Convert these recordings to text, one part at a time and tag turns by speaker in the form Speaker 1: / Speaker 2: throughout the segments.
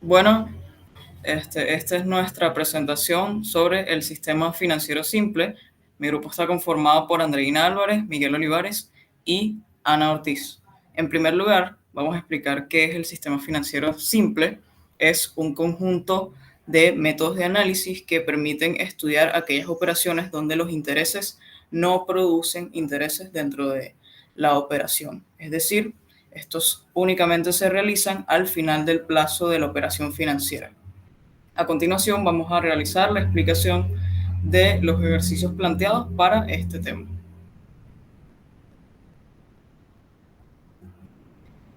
Speaker 1: Bueno, esta es nuestra presentación sobre el sistema financiero simple. Mi grupo está conformado por Andreina Álvarez, Miguel Olivares y Ana Ortiz. En primer lugar, vamos a explicar qué es el sistema financiero simple. Es un conjunto de métodos de análisis que permiten estudiar aquellas operaciones donde los intereses no producen intereses dentro de la operación. Es decir, estos únicamente se realizan al final del plazo de la operación financiera. A continuación vamos a realizar la explicación de los ejercicios planteados para este tema.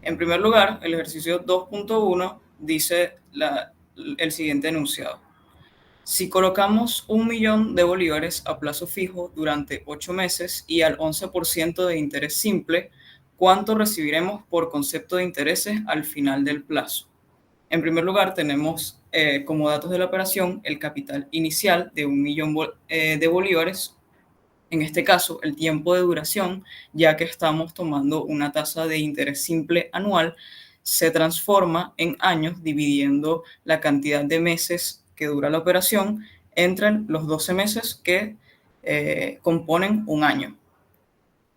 Speaker 1: En primer lugar, el ejercicio 2.1 dice el siguiente enunciado. Si colocamos 1.000.000 de bolívares a plazo fijo durante 8 meses y al 11% de interés simple, ¿cuánto recibiremos por concepto de intereses al final del plazo? En primer lugar, tenemos como datos de la operación el capital inicial de 1.000.000 de bolívares. En este caso, el tiempo de duración, ya que estamos tomando una tasa de interés simple anual, se transforma en años dividiendo la cantidad de meses que dura la operación entre los 12 meses que componen un año.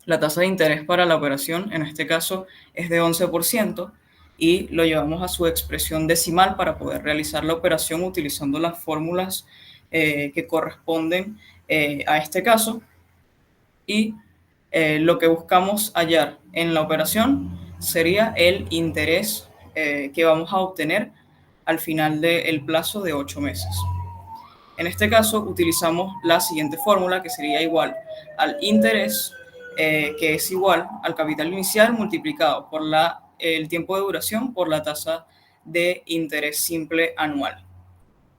Speaker 1: La tasa de interés para la operación, en este caso, es de 11% y lo llevamos a su expresión decimal para poder realizar la operación utilizando las fórmulas que corresponden a este caso. Y lo que buscamos hallar en la operación sería el interés que vamos a obtener al final del plazo de 8 meses. En este caso utilizamos la siguiente fórmula, que sería igual al interés, que es igual al capital inicial multiplicado por el tiempo de duración por la tasa de interés simple anual.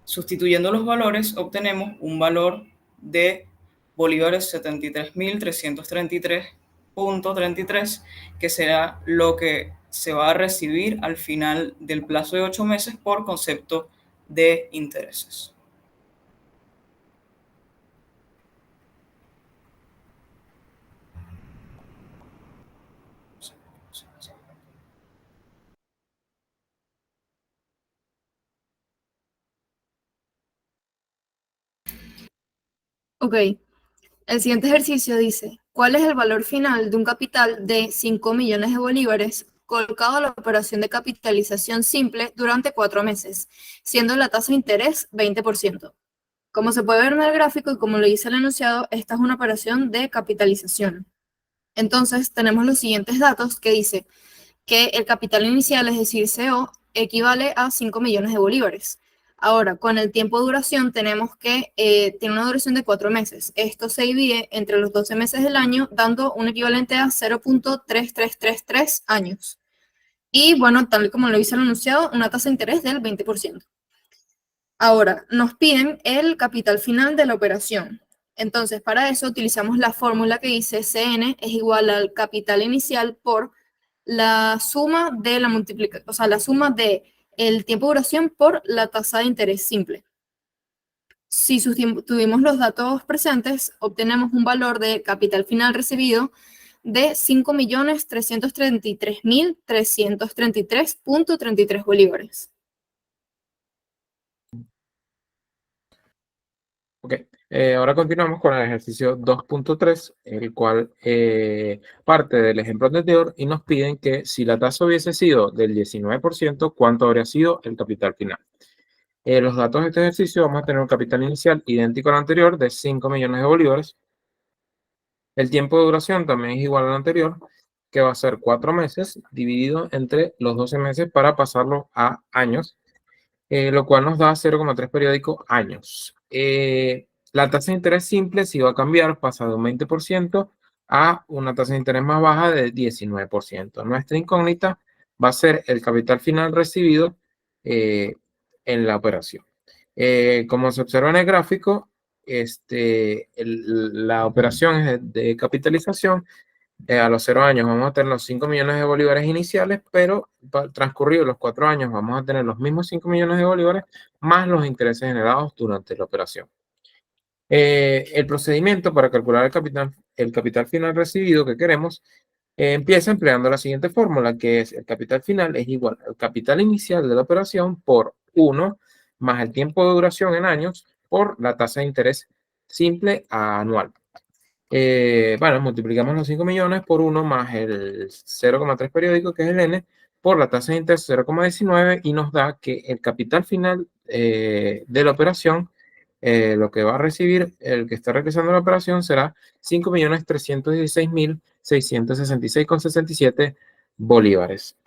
Speaker 1: Sustituyendo los valores obtenemos un valor de bolívares 73.333.33, que será lo que se va a recibir al final del plazo de 8 meses por concepto de intereses.
Speaker 2: Ok, el siguiente ejercicio dice, ¿cuál es el valor final de un capital de 5 millones de bolívares colocado a la operación de capitalización simple durante 4 meses, siendo la tasa de interés 20%? Como se puede ver en el gráfico y como lo dice el enunciado, esta es una operación de capitalización. Entonces, tenemos los siguientes datos que dice que el capital inicial, es decir, CO, equivale a 5 millones de bolívares. Ahora, con el tiempo de duración tenemos que tiene una duración de 4 meses. Esto se divide entre los 12 meses del año, dando un equivalente a 0.3333 años. Y bueno, tal como lo dice el enunciado, una tasa de interés del 20%. Ahora, nos piden el capital final de la operación. Entonces, para eso utilizamos la fórmula que dice CN es igual al capital inicial por la suma de la multiplicación, o sea, la suma de el tiempo de duración por la tasa de interés simple. Si sustituimos los datos presentes, obtenemos un valor de capital final recibido de 5.333.333.33 bolívares.
Speaker 3: Ok, ahora continuamos con el ejercicio 2.3, el cual parte del ejemplo anterior y nos piden que si la tasa hubiese sido del 19%, ¿cuánto habría sido el capital final? Los datos de este ejercicio vamos a tener un capital inicial idéntico al anterior de 5 millones de bolívares. El tiempo de duración también es igual al anterior, que va a ser 4 meses dividido entre los 12 meses para pasarlo a años, lo cual nos da 0,3 periódico años. La tasa de interés simple sí va a cambiar, pasa de un 20% a una tasa de interés más baja de 19%. Nuestra incógnita va a ser el capital final recibido en la operación. Como se observa en el gráfico, la operación es de capitalización. A los 0 años vamos a tener los 5 millones de bolívares iniciales, pero transcurridos los 4 años vamos a tener los mismos 5 millones de bolívares más los intereses generados durante la operación. El procedimiento para calcular el capital final recibido que queremos empieza empleando la siguiente fórmula, que es el capital final es igual al capital inicial de la operación por 1 más el tiempo de duración en años por la tasa de interés simple anual. Bueno, multiplicamos los 5 millones por 1 más el 0,3 periódico, que es el N, por la tasa de interés 0,19 y nos da que el capital final de la operación, lo que va a recibir el que está realizando la operación será 5.316.666,67 bolívares.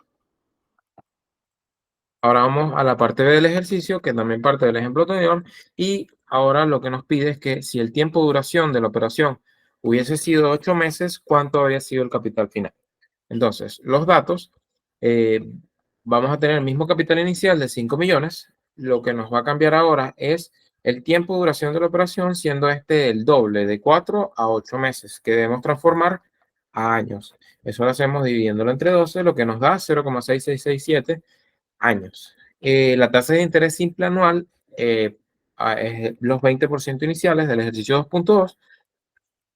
Speaker 3: Ahora vamos a la parte B del ejercicio, que también parte del ejemplo anterior, y ahora lo que nos pide es que si el tiempo de duración de la operación hubiese sido 8 meses, ¿cuánto habría sido el capital final? Entonces, los datos, vamos a tener el mismo capital inicial de 5 millones. Lo que nos va a cambiar ahora es el tiempo de duración de la operación, siendo este el doble, de 4 a 8 meses, que debemos transformar a años. Eso lo hacemos dividiéndolo entre 12, lo que nos da 0,6667 años. La tasa de interés simple anual es los 20% iniciales del ejercicio 2.2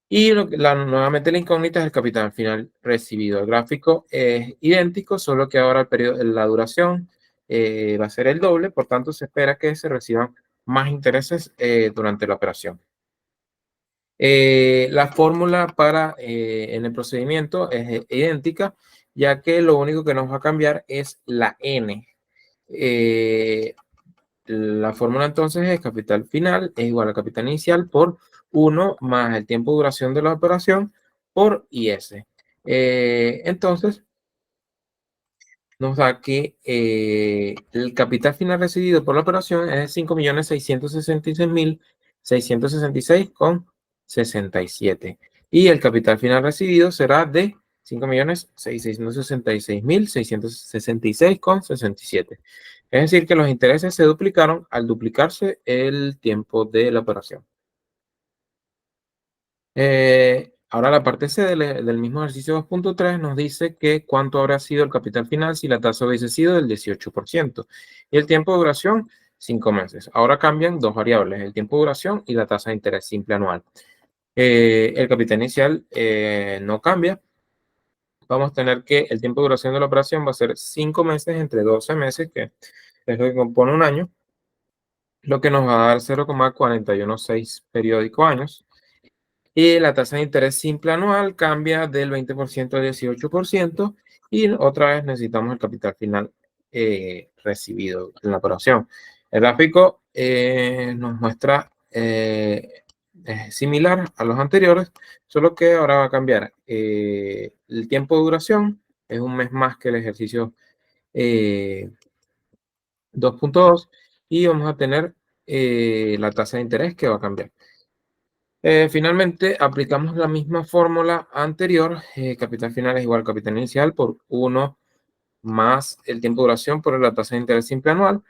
Speaker 3: y nuevamente la incógnita es el capital final recibido. El gráfico es idéntico, solo que ahora la duración va a ser el doble, por tanto se espera que se reciban más intereses durante la operación. La fórmula en el procedimiento es idéntica, ya que lo único que nos va a cambiar es la N. La fórmula entonces es capital final es igual a capital inicial por 1 más el tiempo de duración de la operación por IS. Entonces, nos da que el capital final recibido por la operación es de 5.666.666,67. Y el capital final recibido será de 5.666.666,67. Es decir, que los intereses se duplicaron al duplicarse el tiempo de la operación. Ahora la parte C del mismo ejercicio 2.3 nos dice que cuánto habrá sido el capital final si la tasa hubiese sido del 18%. Y el tiempo de duración, 5 meses. Ahora cambian dos variables, el tiempo de duración y la tasa de interés simple anual. El capital inicial no cambia. Vamos a tener que el tiempo de duración de la operación va a ser 5 meses entre 12 meses, que es lo que compone un año, lo que nos va a dar 0,416 periódico años. Y la tasa de interés simple anual cambia del 20% al 18% y otra vez necesitamos el capital final recibido en la operación. El gráfico nos muestra similar a los anteriores, solo que ahora va a cambiar el tiempo de duración, es un mes más que el ejercicio 2.2 y vamos a tener la tasa de interés que va a cambiar. Finalmente, aplicamos la misma fórmula anterior. Capital final es igual a capital inicial por 1 más el tiempo de duración por la tasa de interés simple anual.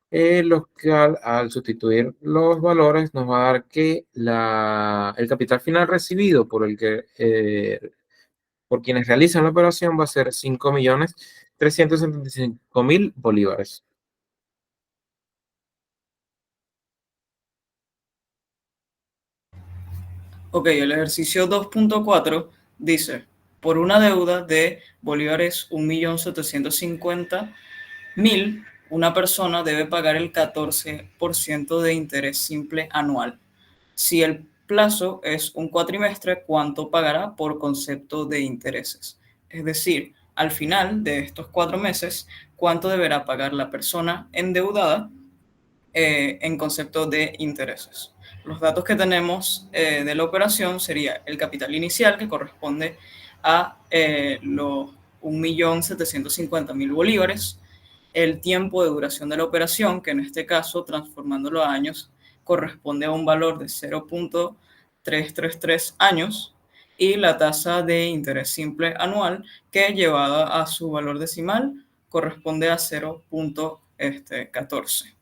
Speaker 3: Lo que al sustituir los valores nos va a dar que el capital final recibido por quienes realizan la operación va a ser 5.375.000 bolívares.
Speaker 1: Ok, el ejercicio 2.4 dice, por una deuda de bolívares 1.750.000, una persona debe pagar el 14% de interés simple anual. Si el plazo es un cuatrimestre, ¿cuánto pagará por concepto de intereses? Es decir, al final de estos 4 meses, ¿cuánto deberá pagar la persona endeudada en concepto de intereses? Los datos que tenemos de la operación sería el capital inicial, que corresponde a los 1.750.000 bolívares, el tiempo de duración de la operación, que en este caso, transformándolo a años, corresponde a un valor de 0.333 años, y la tasa de interés simple anual, que llevada a su valor decimal, corresponde a 0.14.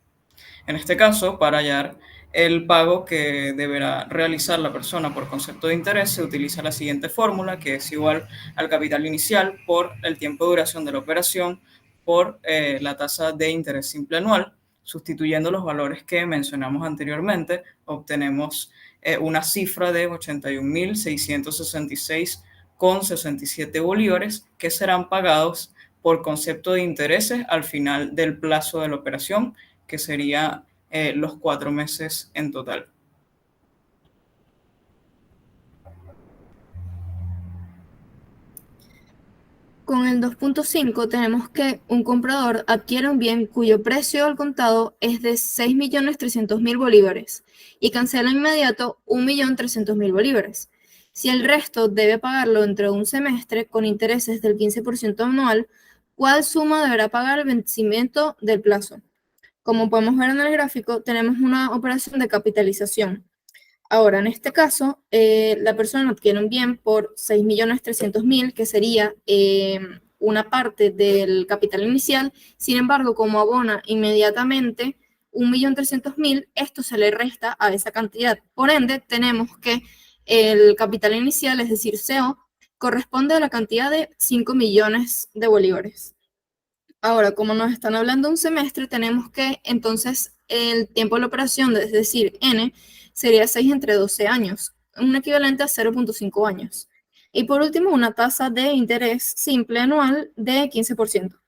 Speaker 1: En este caso, para hallar el pago que deberá realizar la persona por concepto de interés, se utiliza la siguiente fórmula, que es igual al capital inicial por el tiempo de duración de la operación por la tasa de interés simple anual. Sustituyendo los valores que mencionamos anteriormente, obtenemos una cifra de 81.666,67 bolívares que serán pagados por concepto de intereses al final del plazo de la operación, que sería los 4 meses en total.
Speaker 2: Con el 2.5 tenemos que un comprador adquiere un bien cuyo precio al contado es de 6.300.000 bolívares y cancela inmediato 1.300.000 bolívares. Si el resto debe pagarlo dentro de un semestre con intereses del 15% anual, ¿cuál suma deberá pagar al vencimiento del plazo? Como podemos ver en el gráfico, tenemos una operación de capitalización. Ahora, en este caso, la persona adquiere un bien por 6.300.000, que sería una parte del capital inicial. Sin embargo, como abona inmediatamente 1.300.000, esto se le resta a esa cantidad. Por ende, tenemos que el capital inicial, es decir, CO, corresponde a la cantidad de 5 millones de bolívares. Ahora, como nos están hablando un semestre, tenemos que entonces el tiempo de la operación, es decir, N, sería 6 entre 12 años, un equivalente a 0.5 años. Y por último, una tasa de interés simple anual de 15%.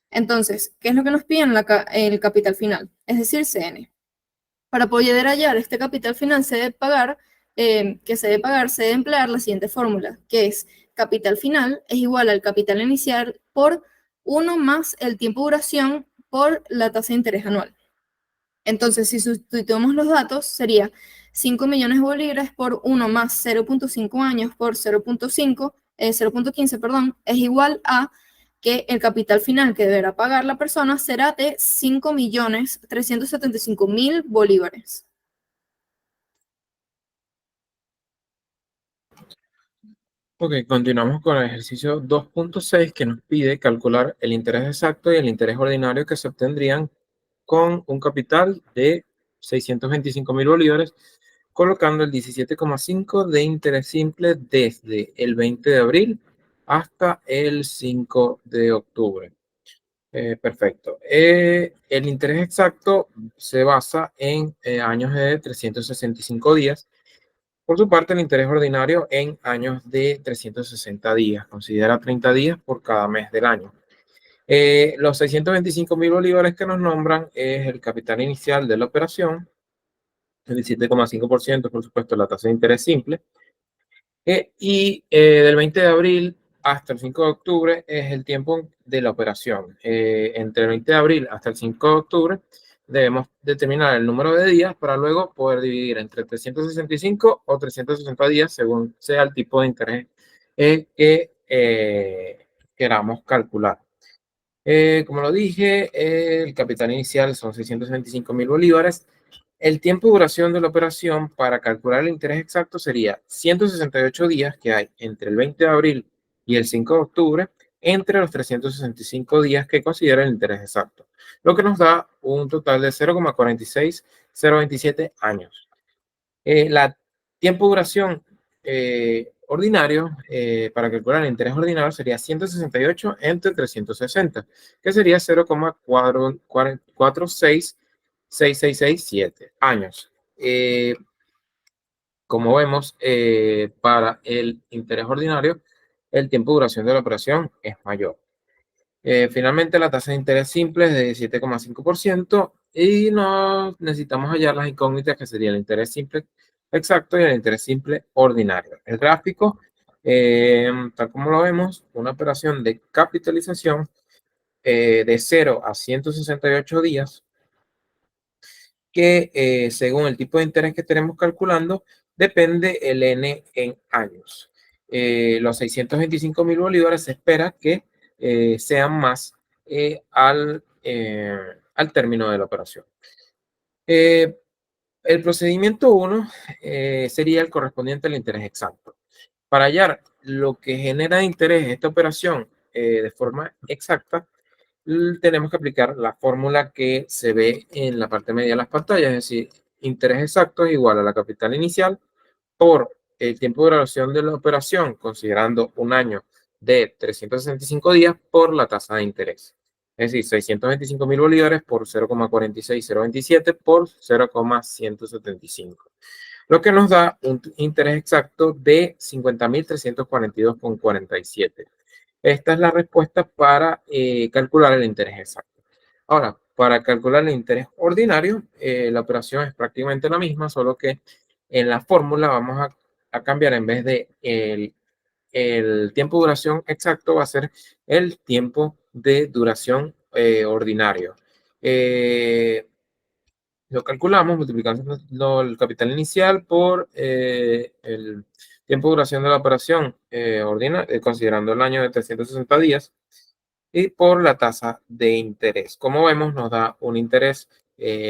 Speaker 2: Entonces, ¿qué es lo que nos piden el capital final? Es decir, CN. Para poder hallar este capital final se debe pagar, se debe emplear la siguiente fórmula, que es capital final es igual al capital inicial por 1 más el tiempo de duración por la tasa de interés anual. Entonces, si sustituimos los datos, sería 5 millones de bolívares por 1 más 0.5 años por 0.15, perdón, es igual a que el capital final que deberá pagar la persona será de 5.375.000 bolívares.
Speaker 3: Ok, continuamos con el ejercicio 2.6 que nos pide calcular el interés exacto y el interés ordinario que se obtendrían con un capital de 625.000 bolívares, colocando el 17,5 de interés simple desde el 20 de abril hasta el 5 de octubre. Perfecto. El interés exacto se basa en años de 365 días. Por su parte, el interés ordinario en años de 360 días. Considera 30 días por cada mes del año. Los 625.000 bolívares que nos nombran es el capital inicial de la operación, el 7,5%, por supuesto, la tasa de interés simple. Del 20 de abril hasta el 5 de octubre es el tiempo de la operación. Entre el 20 de abril hasta el 5 de octubre debemos determinar el número de días para luego poder dividir entre 365 o 360 días según sea el tipo de interés que queramos calcular. Como lo dije, el capital inicial son 625.000 bolívares. El tiempo de duración de la operación para calcular el interés exacto sería 168 días que hay entre el 20 de abril y el 5 de octubre, entre los 365 días que considera el interés exacto, lo que nos da un total de 0,46027 años. La tiempo de duración ordinario para calcular el interés ordinario sería 168 entre 360, que sería 0,46667 años. Como vemos, para el interés ordinario, el tiempo de duración de la operación es mayor. Finalmente, la tasa de interés simple es de 7,5% y no necesitamos hallar las incógnitas que sería el interés simple exacto y el interés simple ordinario. El gráfico, tal como lo vemos, una operación de capitalización de 0 a 168 días que según el tipo de interés que estaremos calculando, depende el N en años. Los 625.000 bolívares se espera que sean más al término de la operación. El procedimiento 1 sería el correspondiente al interés exacto. Para hallar lo que genera interés en esta operación de forma exacta, tenemos que aplicar la fórmula que se ve en la parte media de las pantallas, es decir, interés exacto es igual a la capital inicial por el tiempo de duración de la operación, considerando un año de 365 días por la tasa de interés. Es decir, 625.000 bolívares por 0,46027 por 0,175. Lo que nos da un interés exacto de 50.342,47. Esta es la respuesta para calcular el interés exacto. Ahora, Para calcular el interés ordinario, la operación es prácticamente la misma, solo que en la fórmula vamos a cambiar en vez de el tiempo de duración exacto, va a ser el tiempo de duración ordinario. Lo calculamos multiplicando el capital inicial por el tiempo de duración de la operación considerando el año de 360 días y por la tasa de interés. Como vemos, nos da un interés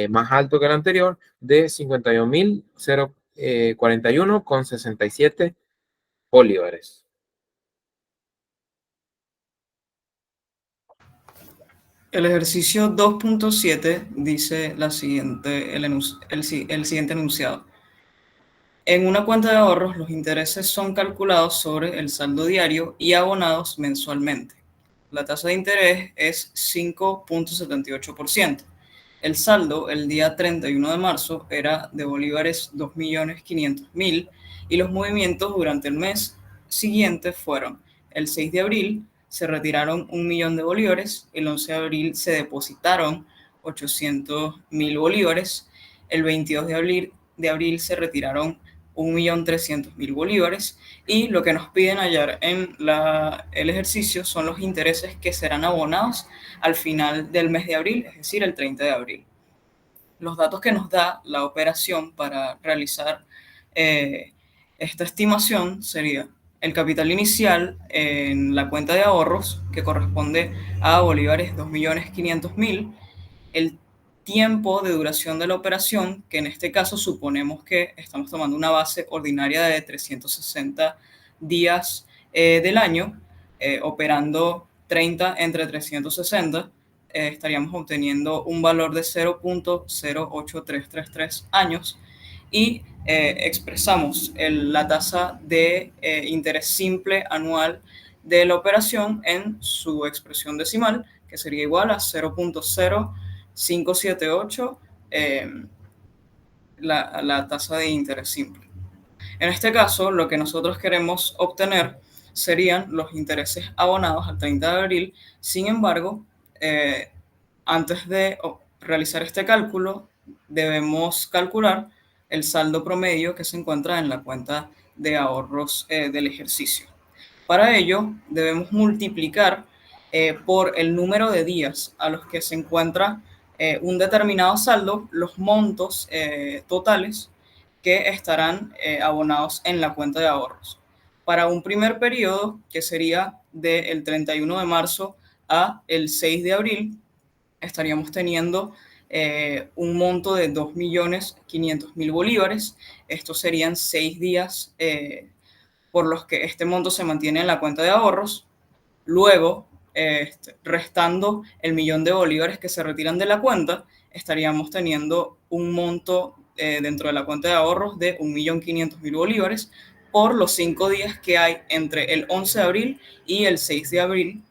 Speaker 3: más alto que el anterior de 51.041,67 bolívares.
Speaker 1: El ejercicio 2.7 dice el siguiente enunciado. En una cuenta de ahorros, los intereses son calculados sobre el saldo diario y abonados mensualmente. La tasa de interés es 5.78%. El saldo el día 31 de marzo era de bolívares 2.500.000 y los movimientos durante el mes siguiente fueron: el 6 de abril se retiraron 1.000.000 de bolívares, el 11 de abril se depositaron 800.000 bolívares, el 22 de abril se retiraron 1.300.000 bolívares, y lo que nos piden hallar en el ejercicio son los intereses que serán abonados al final del mes de abril, es decir, el 30 de abril. Los datos que nos da la operación para realizar esta estimación sería el capital inicial en la cuenta de ahorros, que corresponde a bolívares 2.500.000, el tiempo de duración de la operación, que en este caso suponemos que estamos tomando una base ordinaria de 360 días del año, operando 30 entre 360, estaríamos obteniendo un valor de 0.08333 años, y expresamos la tasa de interés simple anual de la operación en su expresión decimal, que sería igual a 0.0578, la tasa de interés simple. En este caso, lo que nosotros queremos obtener serían los intereses abonados al 30 de abril. Sin embargo, antes de realizar este cálculo, debemos calcular el saldo promedio que se encuentra en la cuenta de ahorros del ejercicio. Para ello, debemos multiplicar por el número de días a los que se encuentra un determinado saldo, los montos totales que estarán abonados en la cuenta de ahorros. Para un primer periodo, que sería del 31 de marzo a el 6 de abril, estaríamos teniendo un monto de 2.500.000 bolívares. Estos serían 6 días por los que este monto se mantiene en la cuenta de ahorros. Luego, restando el 1.000.000 de bolívares que se retiran de la cuenta, estaríamos teniendo un monto dentro de la cuenta de ahorros de 1.500.000 bolívares por los 5 días que hay entre el 11 de abril y el 6 de abril.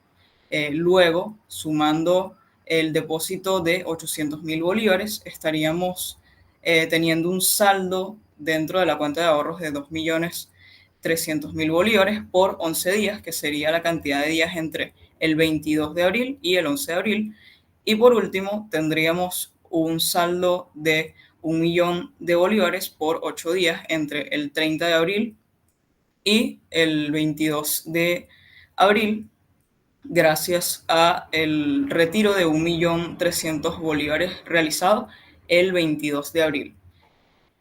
Speaker 1: Luego, sumando el depósito de 800.000 bolívares, estaríamos teniendo un saldo dentro de la cuenta de ahorros de 2.300.000 bolívares por 11 días, que sería la cantidad de días entre el 22 de abril y el 11 de abril. Y por último, tendríamos un saldo de 1.000.000 de bolívares por 8 días entre el 30 de abril y el 22 de abril, gracias a el retiro de 1.300.000 bolívares realizado el 22 de abril.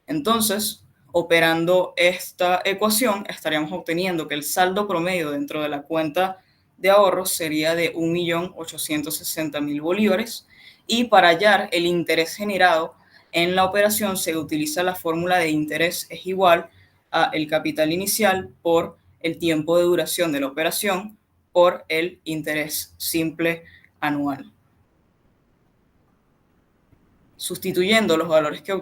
Speaker 1: Entonces, operando esta ecuación, estaríamos obteniendo que el saldo promedio dentro de la cuenta de ahorros sería de 1.860.000 bolívares, y para hallar el interés generado en la operación se utiliza la fórmula de interés es igual a el capital inicial por el tiempo de duración de la operación por el interés simple anual. Sustituyendo los valores que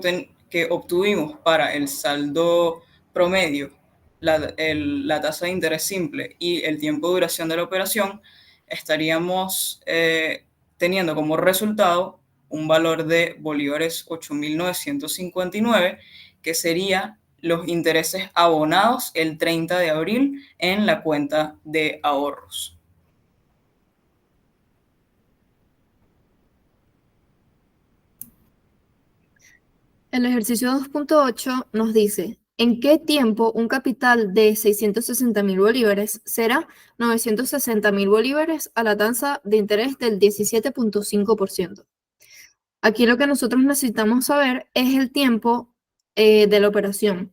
Speaker 1: obtuvimos para el saldo promedio, la tasa de interés simple y el tiempo de duración de la operación, estaríamos teniendo como resultado un valor de bolívares 8.959, que sería los intereses abonados el 30 de abril en la cuenta de ahorros.
Speaker 2: El ejercicio 2.8 nos dice, ¿en qué tiempo un capital de 660.000 bolívares será 960.000 bolívares a la tasa de interés del 17.5%? Aquí lo que nosotros necesitamos saber es el tiempo de la operación.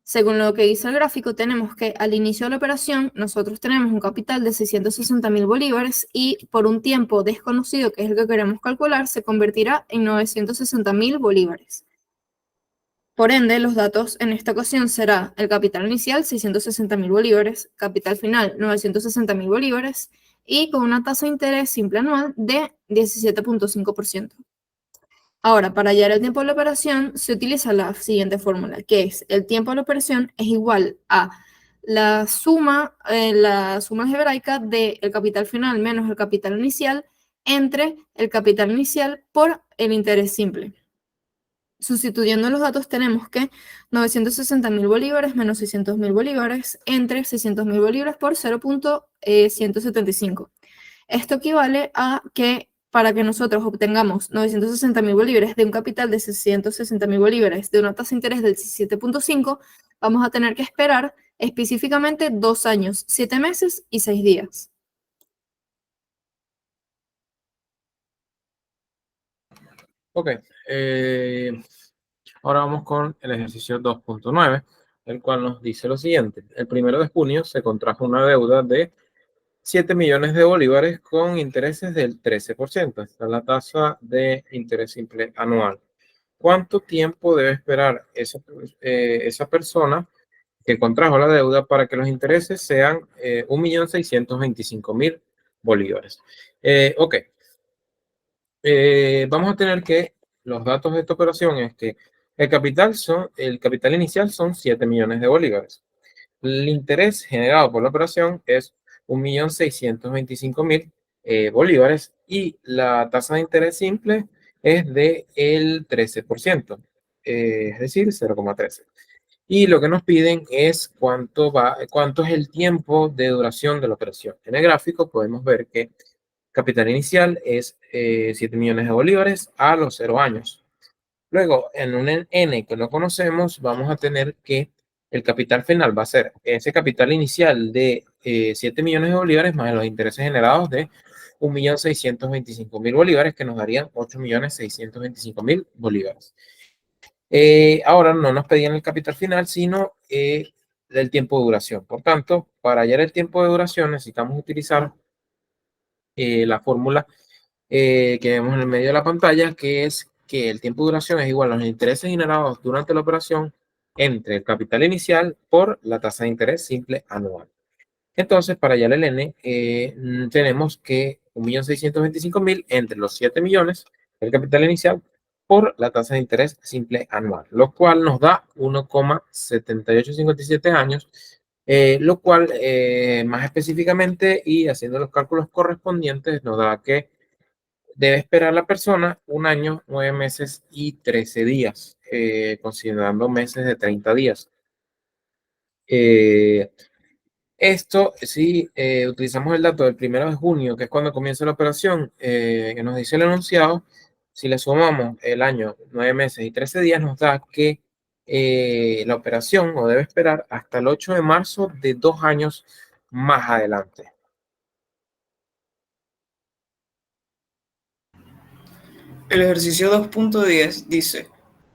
Speaker 2: Según lo que dice el gráfico, tenemos que al inicio de la operación nosotros tenemos un capital de 660.000 bolívares y por un tiempo desconocido, que es el que queremos calcular, se convertirá en 960.000 bolívares. Por ende, los datos en esta ocasión será el capital inicial, 660.000 bolívares, capital final, 960.000 bolívares, y con una tasa de interés simple anual de 17.5%. Ahora, para hallar el tiempo de la operación, se utiliza la siguiente fórmula, que es el tiempo de la operación es igual a la suma algebraica del capital final menos el capital inicial entre el capital inicial por el interés simple. Sustituyendo los datos tenemos que 960.000 bolívares menos 600.000 bolívares entre 600.000 bolívares por 0.175. Esto equivale a que para que nosotros obtengamos 960.000 bolívares de un capital de 660.000 bolívares de una tasa de interés del 17.5, vamos a tener que esperar específicamente 2 años, 7 meses y 6 días.
Speaker 3: Ok, ahora vamos con el ejercicio 2.9, el cual nos dice lo siguiente. El 1 de junio se contrajo una deuda de 7 millones de bolívares con intereses del 13%. Esta es la tasa de interés simple anual. ¿Cuánto tiempo debe esperar esa persona que contrajo la deuda para que los intereses sean 1.625.000 bolívares? Ok, vamos a tener que los datos de esta operación es que el capital inicial son 7 millones de bolívares. El interés generado por la operación es 1.625.000 bolívares y la tasa de interés simple es del 13%, es decir, 0,13. Y lo que nos piden es cuánto es el tiempo de duración de la operación. En el gráfico podemos ver que capital inicial es 7 millones de bolívares a los 0 años. Luego, en un N que no conocemos, vamos a tener que el capital final va a ser ese capital inicial de 7 millones de bolívares más los intereses generados de 1.625.000 bolívares, que nos darían 8.625.000 bolívares. Ahora no nos pedían el capital final, sino el tiempo de duración. Por tanto, para hallar el tiempo de duración necesitamos utilizar la fórmula que vemos en el medio de la pantalla, que es que el tiempo de duración es igual a los intereses generados durante la operación entre el capital inicial por la tasa de interés simple anual. Entonces, para hallar el N, tenemos que 1.625.000 entre los 7 millones, el capital inicial, por la tasa de interés simple anual, lo cual nos da 1,7857 años, lo cual más específicamente y haciendo los cálculos correspondientes nos da que debe esperar la persona 1 año, 9 meses y 13 días, considerando meses de 30 días. Esto, si utilizamos el dato del 1 de junio, que es cuando comienza la operación, que nos dice el enunciado, si le sumamos el año, 9 meses y 13 días, nos da que la operación no debe esperar hasta el 8 de marzo de 2 años más adelante.
Speaker 1: El ejercicio 2.10 dice,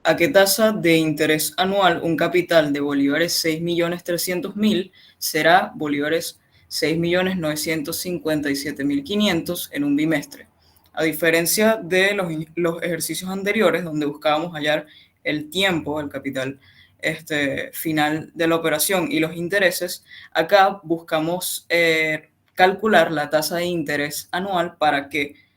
Speaker 1: ¿a qué tasa de interés anual un capital de bolívares 6.300.000 será bolívares 6.957.500 en un bimestre? A diferencia de los ejercicios anteriores, donde buscábamos hallar el tiempo, el capital final de la operación y los intereses, acá buscamos calcular la tasa de interés anual para que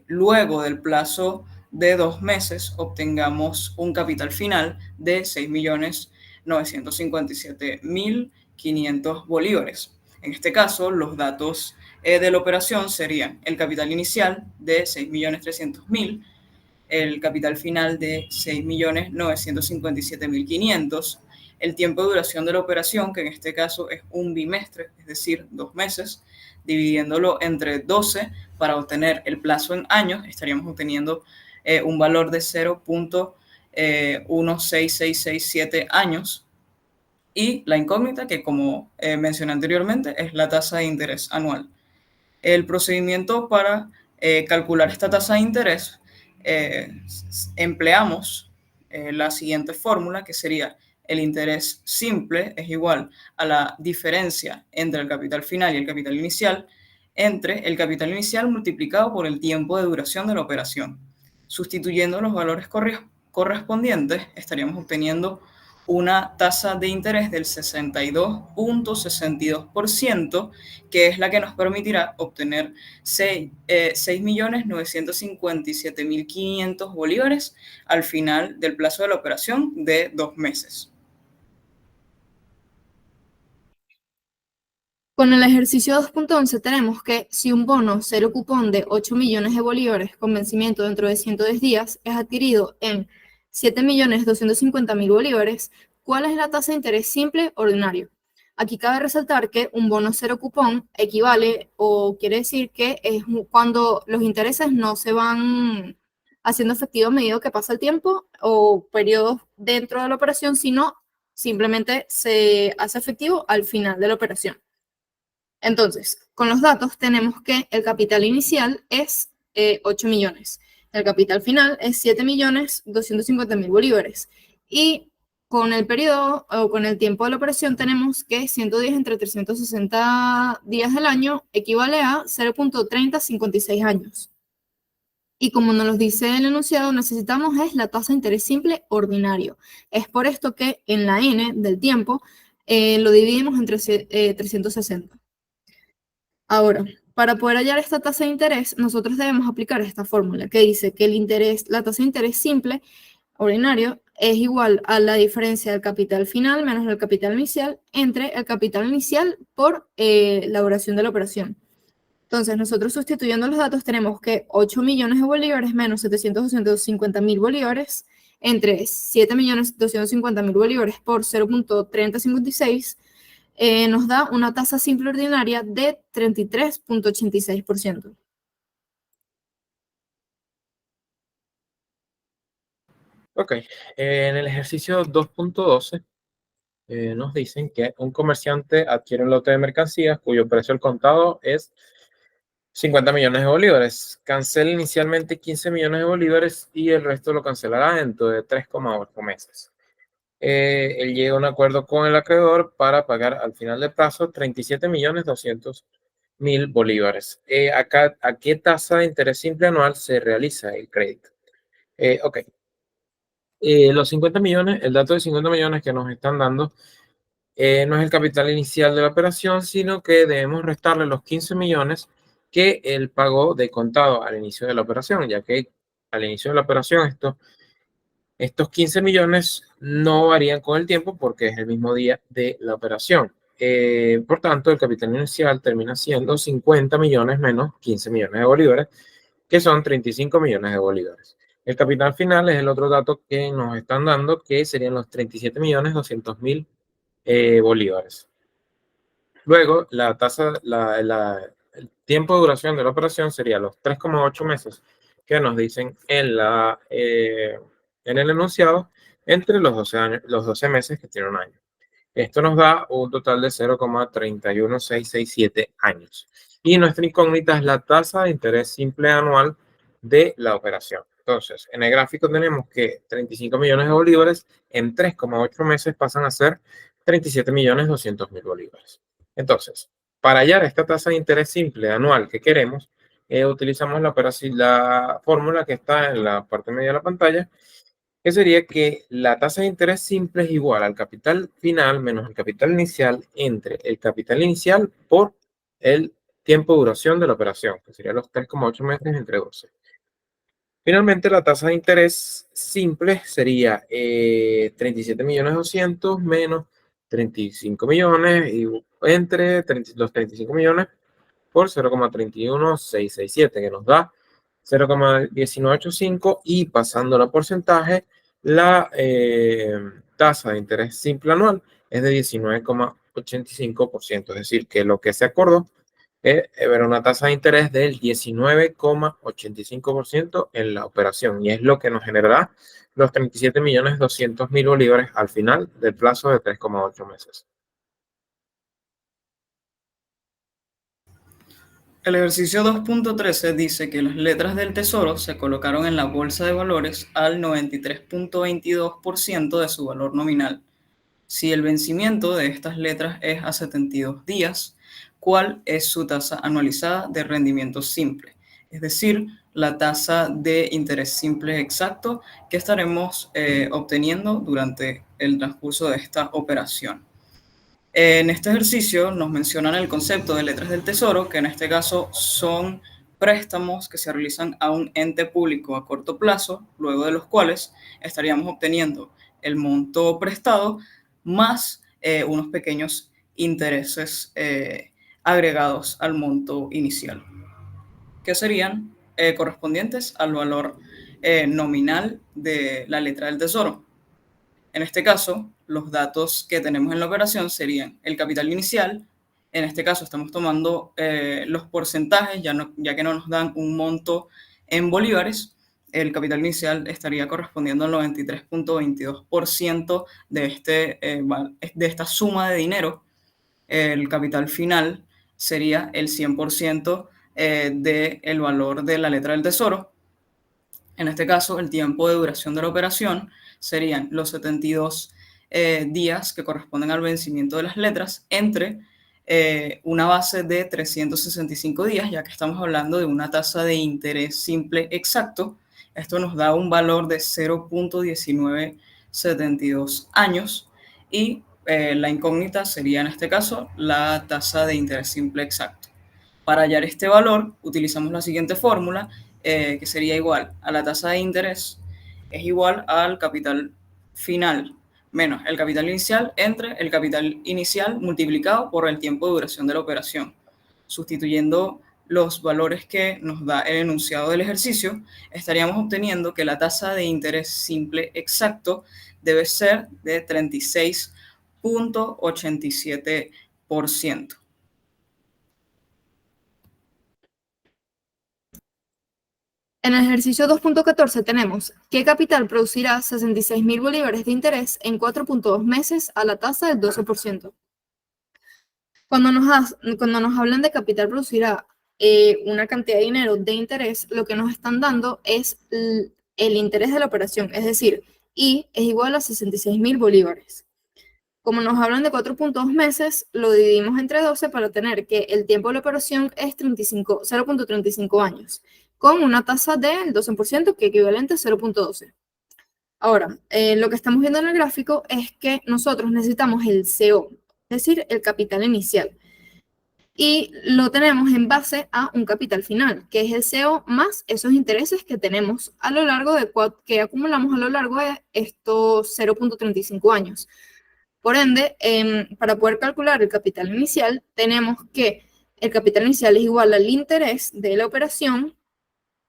Speaker 1: luego del plazo de 2 meses obtengamos un capital final de 6.957.500 bolívares. En este caso, los datos de la operación serían el capital inicial de 6.300.000, el capital final de 6.957.500, el tiempo de duración de la operación, que en este caso es un bimestre, es decir, 2 meses, dividiéndolo entre 12 para obtener el plazo en años, estaríamos obteniendo un valor de 0.0 unos 6,667 años. Y la incógnita, que como mencioné anteriormente, es la tasa de interés anual. El procedimiento para calcular esta tasa de interés, empleamos la siguiente fórmula, que sería el interés simple es igual a la diferencia entre el capital final y el capital inicial, entre el capital inicial multiplicado por el tiempo de duración de la operación. Sustituyendo los valores correspondientes, estaríamos obteniendo una tasa de interés del 62,62%, que es la que nos permitirá obtener 6.957.500 bolívares al final del plazo de la operación de 2 meses.
Speaker 2: Con el ejercicio 2.11 tenemos que si un bono cero cupón de 8 millones de bolívares con vencimiento dentro de 110 días es adquirido en 7.250.000 bolívares, ¿cuál es la tasa de interés simple ordinario? Aquí cabe resaltar que un bono cero cupón equivale o quiere decir que es cuando los intereses no se van haciendo efectivo a medida que pasa el tiempo o periodos dentro de la operación, sino simplemente se hace efectivo al final de la operación. Entonces, con los datos tenemos que el capital inicial es 8 millones, el capital final es 7.250.000 bolívares y con el periodo o con el tiempo de la operación tenemos que 110 entre 360 días del año equivale a 0.3056 años. Y como nos lo dice el enunciado, necesitamos es la tasa de interés simple ordinario. Es por esto que en la n del tiempo lo dividimos entre 360. Ahora, para poder hallar esta tasa de interés, nosotros debemos aplicar esta fórmula que dice que la tasa de interés simple ordinario es igual a la diferencia del capital final menos el capital inicial entre el capital inicial por la duración de la operación. Entonces, nosotros sustituyendo los datos tenemos que 8 millones de bolívares menos 7.250.000 bolívares entre 7.250.000 bolívares por 0.3056 nos da una tasa simple ordinaria de 33.86%.
Speaker 3: Ok, en el ejercicio 2.12 nos dicen que un comerciante adquiere un lote de mercancías cuyo precio al contado es 50 millones de bolívares. Cancela inicialmente 15 millones de bolívares y el resto lo cancelará dentro de 3,8 meses. Él llega a un acuerdo con el acreedor para pagar al final del plazo 37.200.000 bolívares. Acá, ¿a qué tasa de interés simple anual se realiza el crédito? Ok. Los 50 millones, el dato de 50 millones que nos están dando no es el capital inicial de la operación, sino que debemos restarle los 15 millones que él pagó de contado al inicio de la operación, ya que al inicio de la operación estos 15 millones no varían con el tiempo porque es el mismo día de la operación. Por tanto, el capital inicial termina siendo 50 millones menos 15 millones de bolívares, que son 35 millones de bolívares. El capital final es el otro dato que nos están dando, que serían los 37.200.000 bolívares. Luego, la tasa, el tiempo de duración de la operación sería los 3,8 meses que nos dicen en el enunciado entre los 12 meses que tiene un año. Esto nos da un total de 0,31667 años. Y nuestra incógnita es la tasa de interés simple anual de la operación. Entonces, en el gráfico tenemos que 35 millones de bolívares en 3,8 meses pasan a ser 37.200.000 bolívares. Entonces, para hallar esta tasa de interés simple anual que queremos, utilizamos la fórmula que está en la parte media de la pantalla, que sería que la tasa de interés simple es igual al capital final menos el capital inicial entre el capital inicial por el tiempo de duración de la operación, que sería los 3,8 meses entre 12. Finalmente, la tasa de interés simple sería 37.200.000 menos 35 millones y entre los 35 millones por 0,31667, que nos da 0,1985 y pasando a porcentaje, la tasa de interés simple anual es de 19,85%, es decir, que lo que se acordó Era una tasa de interés del 19,85% en la operación, y es lo que nos generará los 37.200.000 bolívares al final del plazo de 3,8 meses.
Speaker 1: El ejercicio 2.13 dice que las letras del Tesoro se colocaron en la bolsa de valores al 93.22% de su valor nominal. Si el vencimiento de estas letras es a 72 días, ¿cuál es su tasa anualizada de rendimiento simple? Es decir, la tasa de interés simple exacto que estaremos obteniendo durante el transcurso de esta operación. En este ejercicio nos mencionan el concepto de letras del tesoro, que en este caso son préstamos que se realizan a un ente público a corto plazo, luego de los cuales estaríamos obteniendo el monto prestado más unos pequeños intereses agregados al monto inicial, que serían correspondientes al valor nominal de la letra del tesoro. En este caso, los datos que tenemos en la operación serían el capital inicial. En este caso estamos tomando los porcentajes, ya que no nos dan un monto en bolívares. El capital inicial estaría correspondiendo al 93.22% de esta suma de dinero. El capital final sería el 100% del valor de la letra del tesoro. En este caso, el tiempo de duración de la operación serían los 72 días que corresponden al vencimiento de las letras entre una base de 365 días, ya que estamos hablando de una tasa de interés simple exacto. Esto nos da un valor de 0.1972 años y la incógnita sería en este caso la tasa de interés simple exacto. Para hallar este valor utilizamos la siguiente fórmula, que sería igual a la tasa de interés es igual al capital final menos el capital inicial entre el capital inicial multiplicado por el tiempo de duración de la operación. Sustituyendo los valores que nos da el enunciado del ejercicio, estaríamos obteniendo que la tasa de interés simple exacto debe ser de 36.87%.
Speaker 2: En el ejercicio 2.14 tenemos ¿qué capital producirá 66.000 bolívares de interés en 4.2 meses a la tasa del 12%? Cuando nos hablan de capital producirá una cantidad de dinero de interés, lo que nos están dando es el interés de la operación, es decir, I es igual a 66.000 bolívares. Como nos hablan de 4.2 meses, lo dividimos entre 12 para tener que el tiempo de la operación es 0.35 años, con una tasa del 12%, que equivalente a 0.12. Ahora, lo que estamos viendo en el gráfico es que nosotros necesitamos el CO, es decir, el capital inicial. Y lo tenemos en base a un capital final, que es el CO más esos intereses que tenemos a lo largo que acumulamos a lo largo de estos 0.35 años. Por ende, para poder calcular el capital inicial, tenemos que el capital inicial es igual al interés de la operación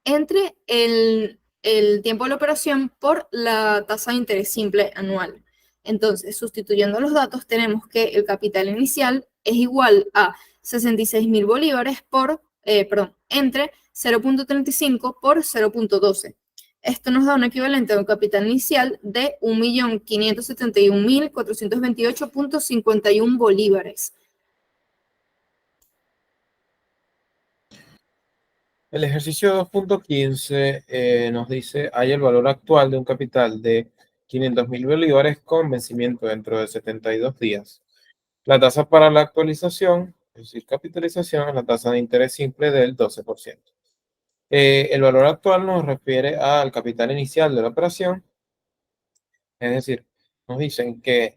Speaker 2: entre el tiempo de la operación por la tasa de interés simple anual. Entonces, sustituyendo los datos, tenemos que el capital inicial es igual a 66.000 bolívares entre 0.35 por 0.12. Esto nos da un equivalente a un capital inicial de 1.571.428.51 bolívares.
Speaker 3: El ejercicio 2.15 nos dice, hay el valor actual de un capital de 500.000 bolívares con vencimiento dentro de 72 días. La tasa para la actualización, es decir, capitalización, es la tasa de interés simple del 12%. El valor actual nos refiere al capital inicial de la operación, es decir, nos dicen que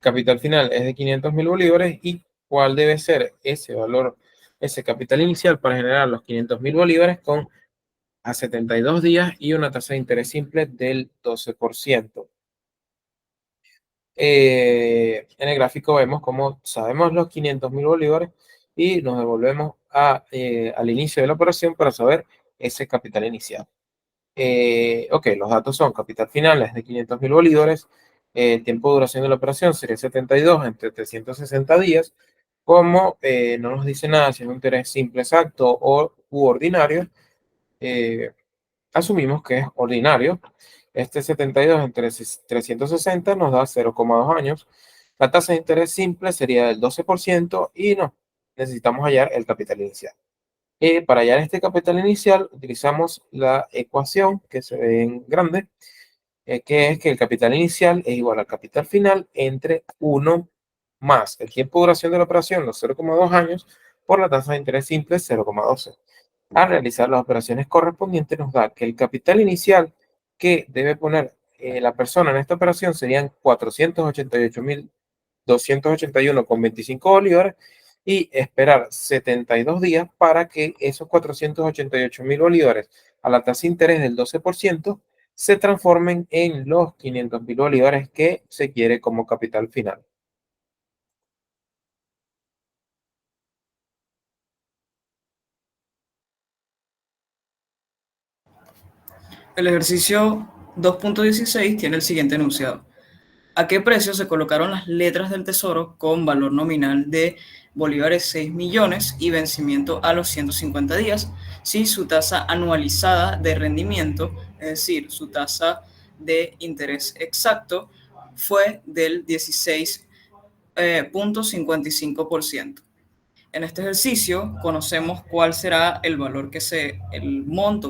Speaker 3: capital final es de 500.000 bolívares y cuál debe ser ese valor, ese capital inicial para generar los 500.000 bolívares con a 72 días y una tasa de interés simple del 12%. En el gráfico vemos cómo sabemos los 500.000 bolívares y nos devolvemos al inicio de la operación para saber ese capital inicial. Ok, los datos son capital final es de 500.000 bolívares, tiempo de duración de la operación sería 72 entre 360 días Como no nos dice nada si es un interés simple exacto o u ordinario, asumimos que es ordinario. Este 72 entre 360 nos da 0,2 años. La tasa de interés simple sería del 12% y no, necesitamos hallar el capital inicial. Para hallar este capital inicial utilizamos la ecuación que se ve en grande, que es que el capital inicial es igual al capital final entre 1 más el tiempo de duración de la operación, los 0,2 años, por la tasa de interés simple 0,12. Al realizar las operaciones correspondientes nos da que el capital inicial que debe poner la persona en esta operación serían 488.281,25 bolívares y esperar 72 días para que esos 488.000 bolívares a la tasa de interés del 12% se transformen en los 500.000 bolívares que se quiere como capital final.
Speaker 1: El ejercicio 2.16 tiene el siguiente enunciado. ¿A qué precio se colocaron las letras del Tesoro con valor nominal de bolívares 6 millones y vencimiento a los 150 días si su tasa anualizada de rendimiento, es decir, su tasa de interés exacto, fue del 16,55%? En este ejercicio conocemos cuál será el monto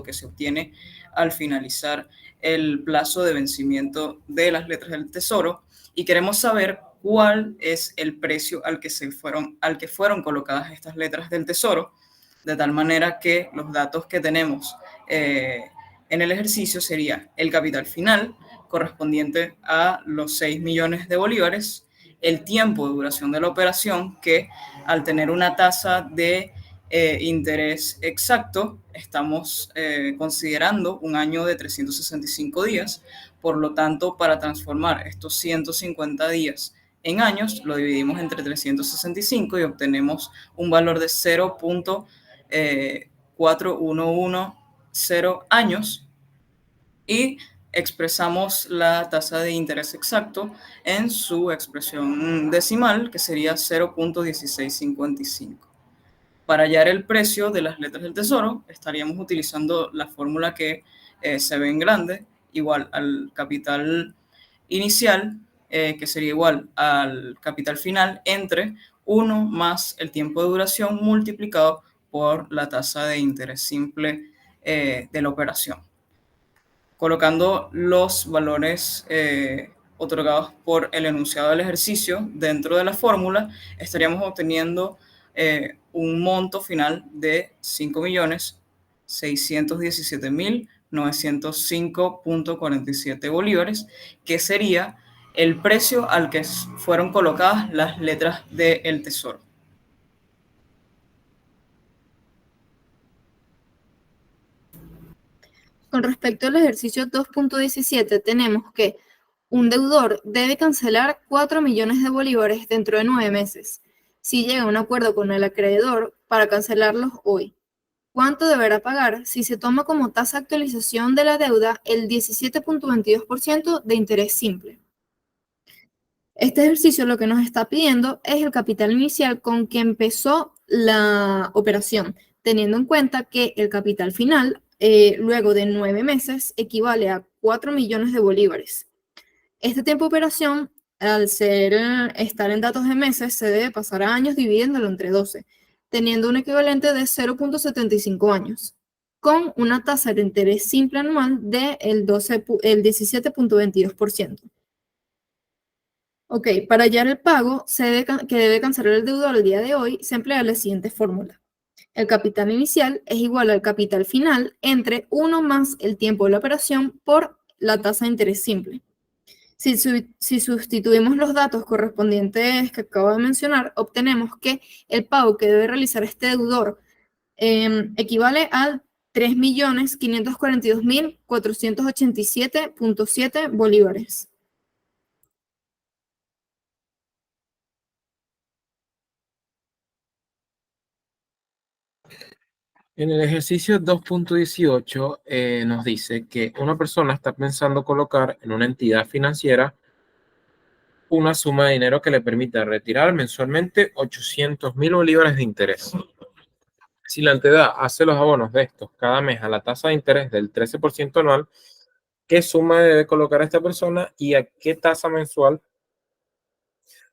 Speaker 1: que se obtiene al finalizar el plazo de vencimiento de las letras del Tesoro y queremos saber cuál es el precio al que fueron colocadas estas letras del Tesoro, de tal manera que los datos que tenemos en el ejercicio sería el capital final correspondiente a los 6 millones de bolívares, el tiempo de duración de la operación, que al tener una tasa de interés exacto, estamos considerando un año de 365 días. Por lo tanto, para transformar estos 150 días en años, lo dividimos entre 365 y obtenemos un valor de 0,4110 años y expresamos la tasa de interés exacto en su expresión decimal, que sería 0,1655. Para hallar el precio de las letras del Tesoro, estaríamos utilizando la fórmula que se ve en grande, igual al capital inicial, que sería igual al capital final, entre 1 más el tiempo de duración multiplicado por la tasa de interés simple de la operación. Colocando los valores otorgados por el enunciado del ejercicio dentro de la fórmula, estaríamos obteniendo un monto final de 5.617.905.47 bolívares, que sería el precio al que fueron colocadas las letras del Tesoro.
Speaker 2: Con respecto al ejercicio 2.17, tenemos que un deudor debe cancelar 4 millones de bolívares dentro de 9 meses, si llega a un acuerdo con el acreedor para cancelarlos hoy. ¿Cuánto deberá pagar si se toma como tasa de actualización de la deuda el 17,22% de interés simple? Este ejercicio lo que nos está pidiendo es el capital inicial con que empezó la operación, teniendo en cuenta que el capital final, luego de 9 meses, equivale a 4 millones de bolívares. Este tiempo de operación, al estar en datos de meses, se debe pasar a años dividiéndolo entre 12, teniendo un equivalente de 0,75 años, con una tasa de interés simple anual del el 17,22%. Ok, para hallar el pago que debe cancelar el deudor el día de hoy, se emplea la siguiente fórmula. El capital inicial es igual al capital final entre 1 más el tiempo de la operación por la tasa de interés simple. Si sustituimos los datos correspondientes que acabo de mencionar, obtenemos que el pago que debe realizar este deudor equivale a 3.542.487.7 bolívares.
Speaker 3: En el ejercicio 2.18 nos dice que una persona está pensando colocar en una entidad financiera una suma de dinero que le permita retirar mensualmente 800.000 bolívares de interés. Si la entidad hace los abonos de estos cada mes a la tasa de interés del 13% anual, ¿qué suma debe colocar esta persona y a qué tasa mensual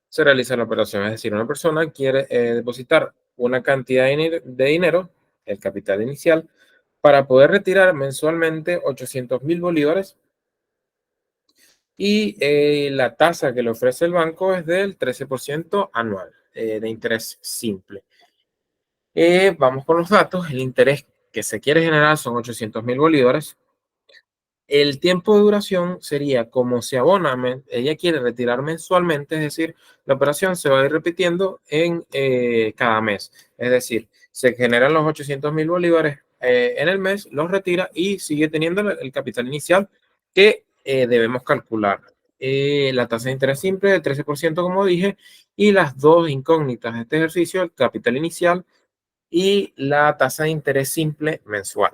Speaker 3: se realiza la operación? Es decir, una persona quiere depositar una cantidad de dinero, el capital inicial, para poder retirar mensualmente 800.000 bolívares y la tasa que le ofrece el banco es del 13% anual de interés simple. Vamos con los datos. El interés que se quiere generar son 800.000 bolívares. El tiempo de duración sería como se abona, ella quiere retirar mensualmente, es decir, la operación se va a ir repitiendo en cada mes. Es decir, se generan los 800.000 bolívares en el mes, los retira y sigue teniendo el capital inicial que debemos calcular. La tasa de interés simple del 13%, como dije, y las dos incógnitas de este ejercicio, el capital inicial y la tasa de interés simple mensual.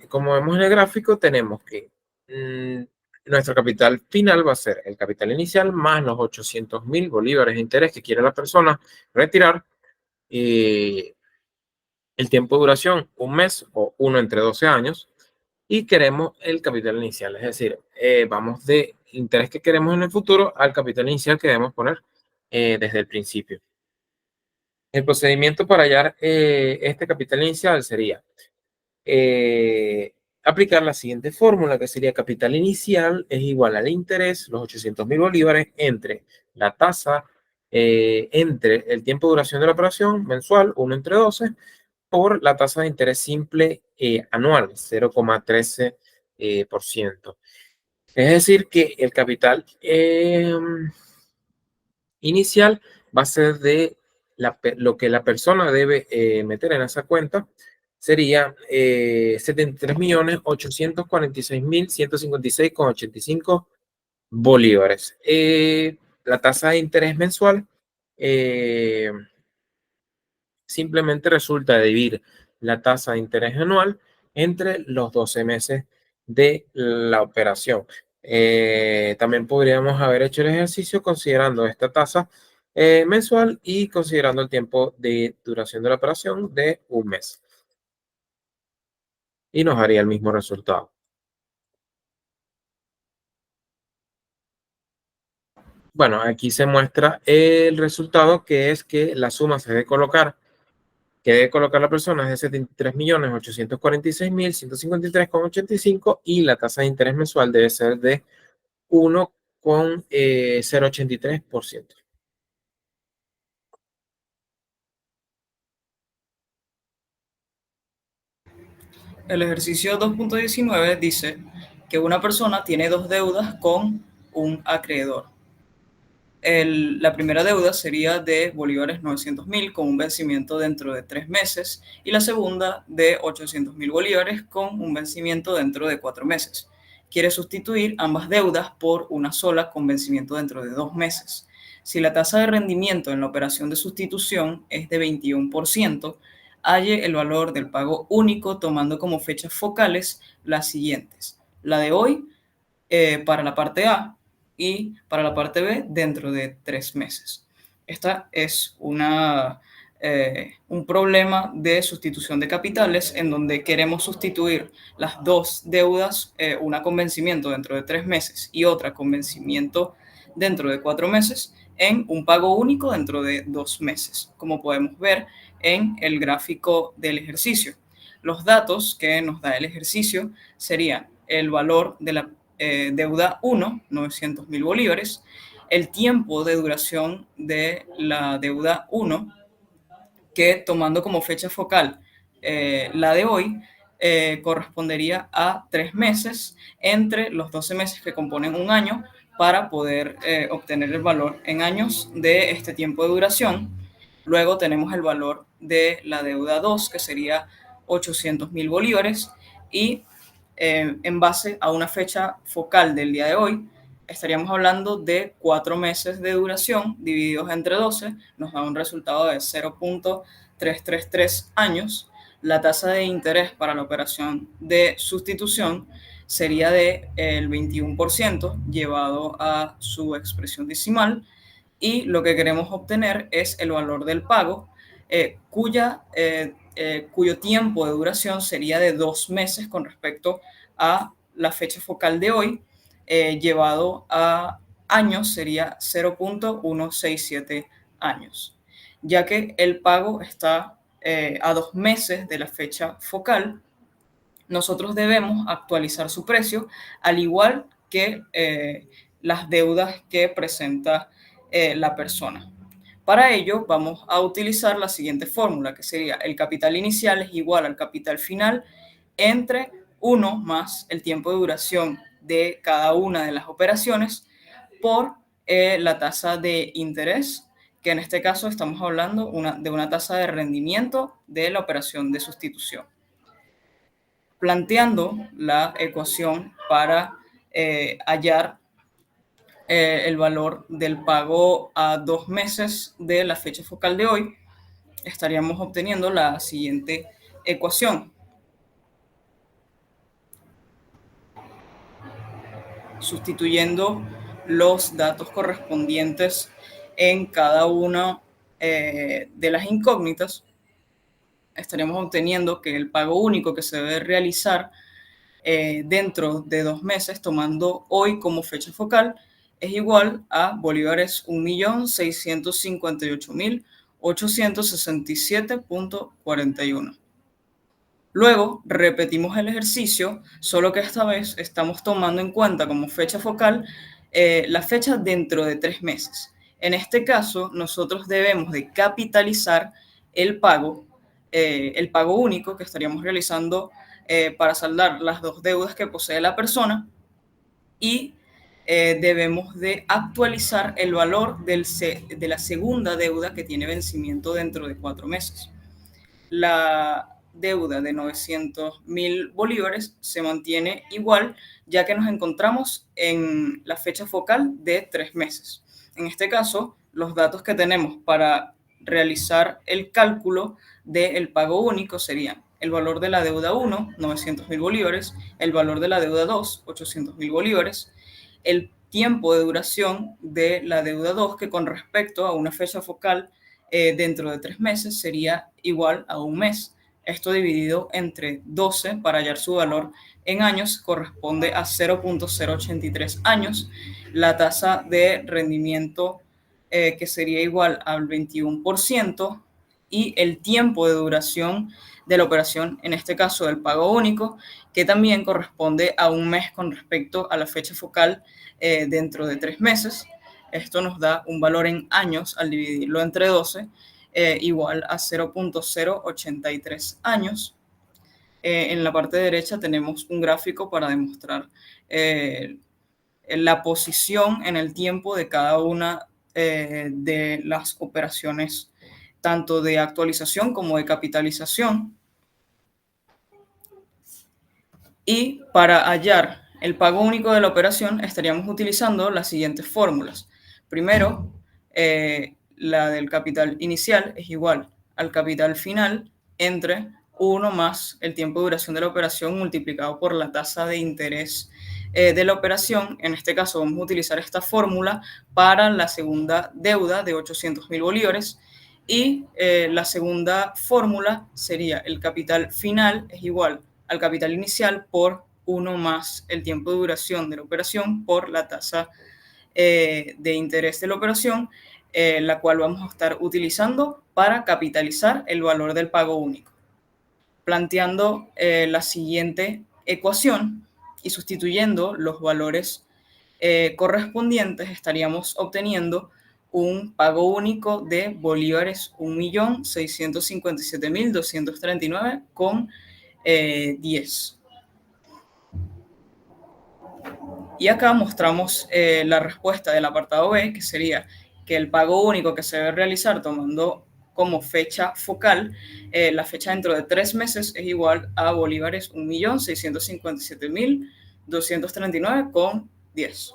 Speaker 3: Como vemos en el gráfico, tenemos que nuestro capital final va a ser el capital inicial más los 800.000 bolívares de interés que quiere la persona retirar. El tiempo de duración, un mes o uno entre 12 años. Y queremos el capital inicial, es decir, vamos de interés que queremos en el futuro al capital inicial que debemos poner desde el principio. El procedimiento para hallar este capital inicial sería aplicar la siguiente fórmula, que sería capital inicial es igual al interés, los 800.000 bolívares, entre la tasa, entre el tiempo de duración de la operación mensual, 1 entre 12, por la tasa de interés simple anual, 0,13%. Es decir, que el capital inicial va a ser de lo que la persona debe meter en esa cuenta, sería 73.846.156,85 bolívares. La tasa de interés mensual simplemente resulta de dividir la tasa de interés anual entre los 12 meses de la operación. También podríamos haber hecho el ejercicio considerando esta tasa mensual y considerando el tiempo de duración de la operación de un mes. Y nos daría el mismo resultado. Bueno, aquí se muestra el resultado, que es que la suma se debe colocar que debe colocar la persona es de 73.846.153,85 y la tasa de interés mensual debe ser de 1,083%.
Speaker 1: El ejercicio 2.19 dice que una persona tiene dos deudas con un acreedor. La primera deuda sería de bolívares 900.000 con un vencimiento dentro de 3 meses y la segunda de 800.000 bolívares con un vencimiento dentro de 4 meses. Quiere sustituir ambas deudas por una sola con vencimiento dentro de 2 meses. Si la tasa de rendimiento en la operación de sustitución es de 21%, halle el valor del pago único tomando como fechas focales las siguientes. La de hoy para la parte A y para la parte B dentro de 3 meses. Esta es un problema de sustitución de capitales en donde queremos sustituir las dos deudas, una con vencimiento dentro de 3 meses y otra con vencimiento dentro de 4 meses, en un pago único dentro de 2 meses, como podemos ver en el gráfico del ejercicio. Los datos que nos da el ejercicio serían el valor de la deuda 1, 900.000 bolívares, el tiempo de duración de la deuda 1, que tomando como fecha focal la de hoy, correspondería a 3 meses entre los 12 meses que componen un año para poder obtener el valor en años de este tiempo de duración. Luego tenemos el valor de la deuda 2, que sería 800.000 bolívares, y en base a una fecha focal del día de hoy, estaríamos hablando de 4 meses de duración divididos entre 12, nos da un resultado de 0,333 años. la tasa de interés para la operación de sustitución sería del 21% llevado a su expresión decimal, y lo que queremos obtener es el valor del pago, cuyo tiempo de duración sería de 2 meses con respecto a la fecha focal de hoy, llevado a años sería 0.167 años, ya que el pago está a 2 meses de la fecha focal. Nosotros debemos actualizar su precio, al igual que las deudas que presenta la persona. Para ello vamos a utilizar la siguiente fórmula, que sería el capital inicial es igual al capital final entre 1 más el tiempo de duración de cada una de las operaciones por la tasa de interés, que en este caso estamos hablando de una tasa de rendimiento de la operación de sustitución. Planteando la ecuación para hallar el valor del pago a 2 meses de la fecha focal de hoy, estaríamos obteniendo la siguiente ecuación. Sustituyendo los datos correspondientes en cada una de las incógnitas, estaríamos obteniendo que el pago único que se debe realizar dentro de 2 meses, tomando hoy como fecha focal, es igual a bolívares 1.658.867.41. Luego repetimos el ejercicio, solo que esta vez estamos tomando en cuenta como fecha focal la fecha dentro de 3 meses. En este caso, nosotros debemos de capitalizar el pago único que estaríamos realizando para saldar las 2 deudas que posee la persona, y debemos de actualizar el valor de la segunda deuda que tiene vencimiento dentro de 4 meses. La deuda de 900.000 bolívares se mantiene igual, ya que nos encontramos en la fecha focal de 3 meses. En este caso, los datos que tenemos para realizar el cálculo del pago único serían el valor de la deuda 1, 900.000 bolívares, el valor de la deuda 2, 800.000 bolívares, el tiempo de duración de la deuda 2, que con respecto a una fecha focal dentro de 3 meses sería igual a 1 mes. Esto dividido entre 12 para hallar su valor en años corresponde a 0.083 años. La tasa de rendimiento que sería igual al 21%, y el tiempo de duración de la operación, en este caso del pago único, que también corresponde a 1 mes con respecto a la fecha focal dentro de 3 meses. Esto nos da un valor en años al dividirlo entre 12, igual a 0.083 años. En la parte derecha tenemos un gráfico para demostrar la posición en el tiempo de cada una de las operaciones, tanto de actualización como de capitalización. Y para hallar el pago único de la operación estaríamos utilizando las siguientes fórmulas. Primero, la del capital inicial es igual al capital final entre 1 más el tiempo de duración de la operación multiplicado por la tasa de interés de la operación. En este caso vamos a utilizar esta fórmula para la segunda deuda de 800.000 bolívares, y la segunda fórmula sería el capital final es igual al capital inicial por 1 más el tiempo de duración de la operación por la tasa de interés de la operación, la cual vamos a estar utilizando para capitalizar el valor del pago único. Planteando la siguiente ecuación y sustituyendo los valores correspondientes, estaríamos obteniendo un pago único de bolívares 1.657.239,10. Y acá mostramos la respuesta del apartado B, que sería que el pago único que se debe realizar tomando como fecha focal la fecha dentro de 3 meses es igual a bolívares 1.657.239,10.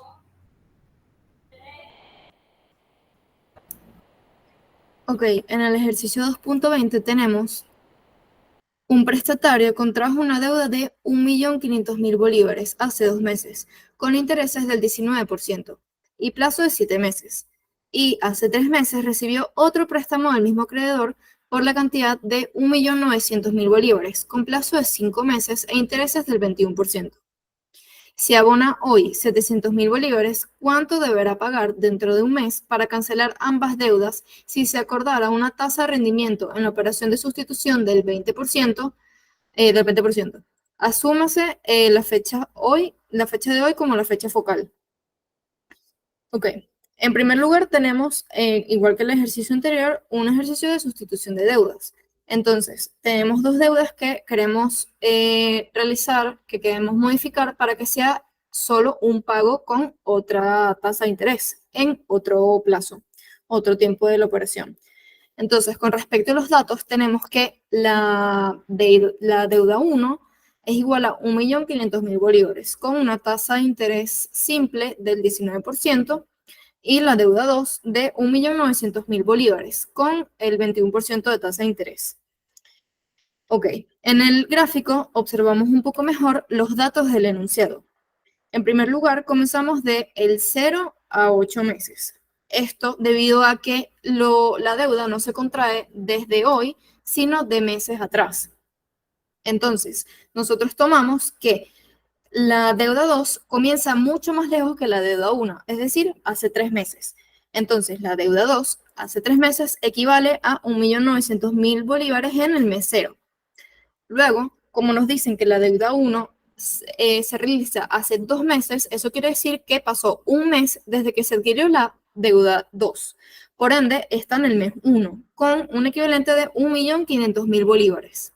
Speaker 2: Ok, en el ejercicio 2.20 tenemos Un prestatario contrajo una deuda de 1.500.000 bolívares hace 2 meses, con intereses del 19% y plazo de 7 meses. Y hace 3 meses recibió otro préstamo del mismo acreedor por la cantidad de 1.900.000 bolívares, con plazo de 5 meses e intereses del 21%. Si abona hoy 700.000 bolívares, ¿cuánto deberá pagar dentro de un mes para cancelar ambas deudas si se acordara una tasa de rendimiento en la operación de sustitución del 20%? Del 20%? Asúmase la fecha de hoy como la fecha focal. Ok. En primer lugar, tenemos, igual que el ejercicio anterior, un ejercicio de sustitución de deudas. Entonces, tenemos dos deudas que queremos realizar, que queremos modificar para que sea solo un pago con otra tasa de interés en otro plazo, otro tiempo de la operación. Entonces, con respecto a los datos, tenemos que la deuda 1 es igual a 1.500.000 bolívares con una tasa de interés simple del 19%, y la deuda 2 de 1.900.000 bolívares con el 21% de tasa de interés. Ok, en el gráfico observamos un poco mejor los datos del enunciado. En primer lugar, comenzamos de el 0 a 8 meses. Esto debido a que la deuda no se contrae desde hoy, sino de meses atrás. Entonces, nosotros tomamos que la deuda 2 comienza mucho más lejos que la deuda 1, es decir, hace 3 meses. Entonces, la deuda 2 hace 3 meses equivale a 1.900.000 bolívares en el mes 0. Luego, como nos dicen que la deuda 1 se realiza hace 2 meses, eso quiere decir que pasó un mes desde que se adquirió la deuda 2. Por ende, está en el mes 1, con un equivalente de 1.500.000 bolívares.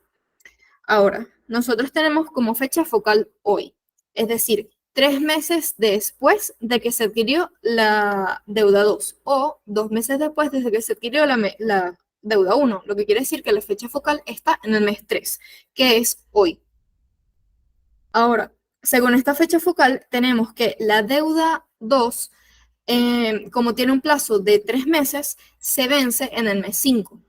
Speaker 2: Ahora, nosotros tenemos como fecha focal hoy, es decir, 3 meses después de que se adquirió la deuda 2 o 2 meses después desde que se adquirió la deuda 1, lo que quiere decir que la fecha focal está en el mes 3, que es hoy. Ahora, según esta fecha focal, tenemos que la deuda 2, como tiene un plazo de 3 meses, se vence en el mes 5.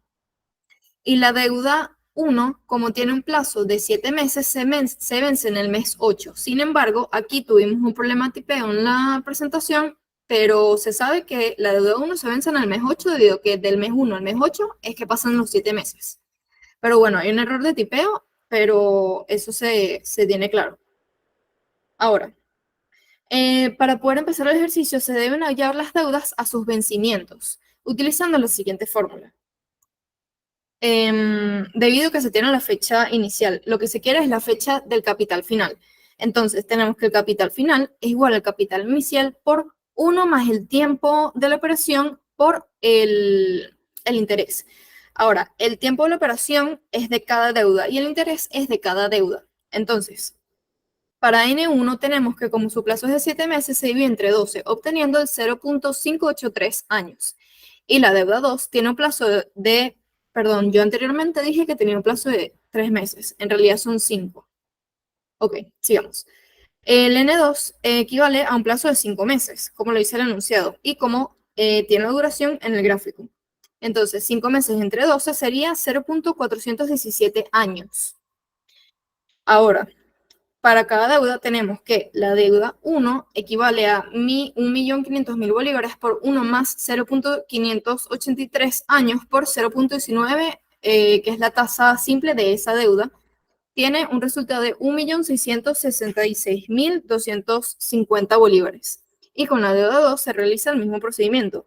Speaker 2: Y la deuda 1, como tiene un plazo de 7 meses, se vence en el mes 8. Sin embargo, aquí tuvimos un problema de tipeo en la presentación, pero se sabe que la deuda 1 se vence en el mes 8 debido a que del mes 1 al mes 8 es que pasan los 7 meses. Pero bueno, hay un error de tipeo, pero eso se tiene claro. Ahora, para poder empezar el ejercicio se deben hallar las deudas a sus vencimientos, utilizando la siguiente fórmula. Debido a que se tiene la fecha inicial, lo que se quiere es la fecha del capital final. Entonces, tenemos que el capital final es igual al capital inicial por 1 más el tiempo de la operación por el interés. Ahora, el tiempo de la operación es de cada deuda y el interés es de cada deuda. Entonces, para N1 tenemos que como su plazo es de 7 meses, se divide entre 12, obteniendo el 0.583 años. Y la deuda 2 tiene un plazo perdón, yo anteriormente dije que tenía un plazo de 3 meses, en realidad son 5. Ok, sigamos. El N2 equivale a un plazo de 5 meses, como lo dice el enunciado, y como tiene la duración en el gráfico. Entonces, 5 meses entre 12 sería 0.417 años. Ahora, para cada deuda tenemos que la deuda 1 equivale a 1.500.000 bolívares por 1 más 0.583 años por 0.19, que es la tasa simple de esa deuda, tiene un resultado de 1.666.250 bolívares. Y con la deuda 2 se realiza el mismo procedimiento.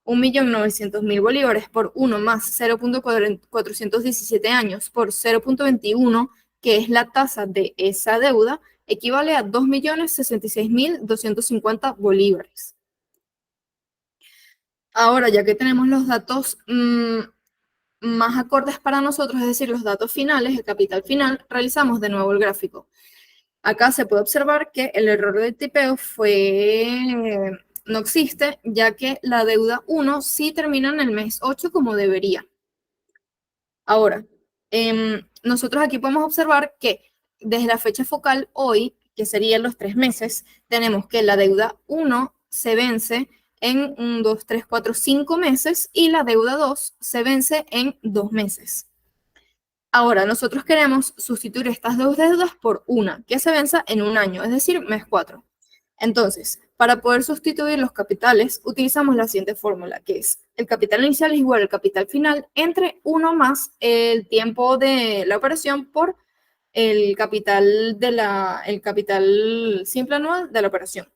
Speaker 2: 1.900.000 bolívares por 1 más 0.417 años por 0.21, que es la tasa de esa deuda, equivale a 2.066.250 bolívares. Ahora, ya que tenemos los datos más acordes para nosotros, es decir, los datos finales, el capital final, realizamos de nuevo el gráfico. Acá se puede observar que el error de tipeo no existe, ya que la deuda 1 sí termina en el mes 8 como debería. Ahora, nosotros aquí podemos observar que desde la fecha focal hoy, que serían los 3 meses, tenemos que la deuda 1 se vence en 1, 2, 3, 4, 5 meses y la deuda 2 se vence en 2 meses. Ahora, nosotros queremos sustituir estas dos deudas por una, que se venza en un año, es decir, mes 4. Entonces, para poder sustituir los capitales, utilizamos la siguiente fórmula, que es el capital inicial es igual al capital final entre 1 más el tiempo de la operación por el capital simple anual de la operación.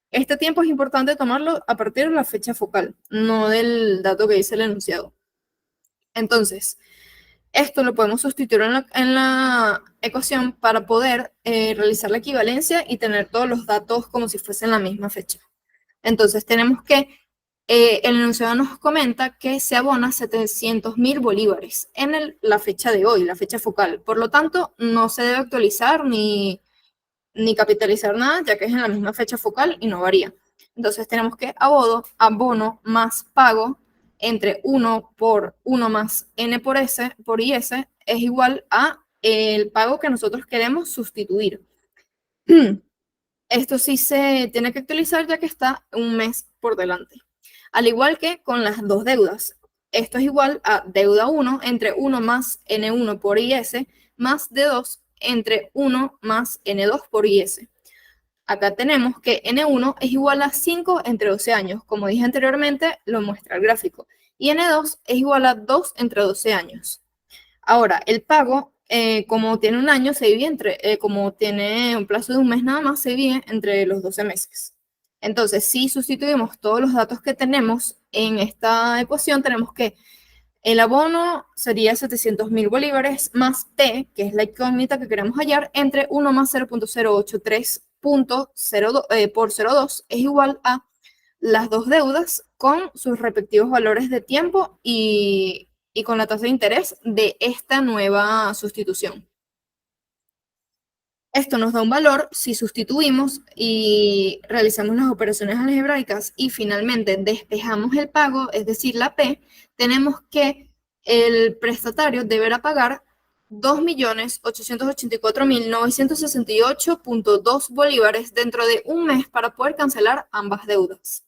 Speaker 2: Este tiempo es importante tomarlo a partir de la fecha focal, no del dato que dice el enunciado. Entonces, esto lo podemos sustituir en la ecuación para poder realizar la equivalencia y tener todos los datos como si fuesen la misma fecha. Entonces, tenemos que el enunciado nos comenta que se abona 700.000 bolívares en la fecha de hoy, la fecha focal. Por lo tanto, no se debe actualizar ni capitalizar nada, ya que es en la misma fecha focal y no varía. Entonces tenemos que abono más pago entre 1 por 1 más n por s por is es igual a el pago que nosotros queremos sustituir. Esto sí se tiene que actualizar ya que está un mes por delante. Al igual que con las dos deudas. Esto es igual a deuda 1 entre 1 más n1 por is más d2 entre 1 más n2 por is. Acá tenemos que n1 es igual a 5 entre 12 años. Como dije anteriormente, lo muestra el gráfico. Y n2 es igual a 2 entre 12 años. Ahora, el pago, como tiene un año, se divide como tiene un plazo de un mes nada más, se divide entre los 12 meses. Entonces, si sustituimos todos los datos que tenemos en esta ecuación, tenemos que el abono sería 700.000 bolívares más T, que es la incógnita que queremos hallar, entre 1 más 0.083 por 0.2 es igual a las dos deudas con sus respectivos valores de tiempo y con la tasa de interés de esta nueva sustitución. Esto nos da un valor si sustituimos y realizamos las operaciones algebraicas y finalmente despejamos el pago, es decir, la P, tenemos que el prestatario deberá pagar 2.884.968.2 bolívares dentro de un mes para poder cancelar ambas deudas.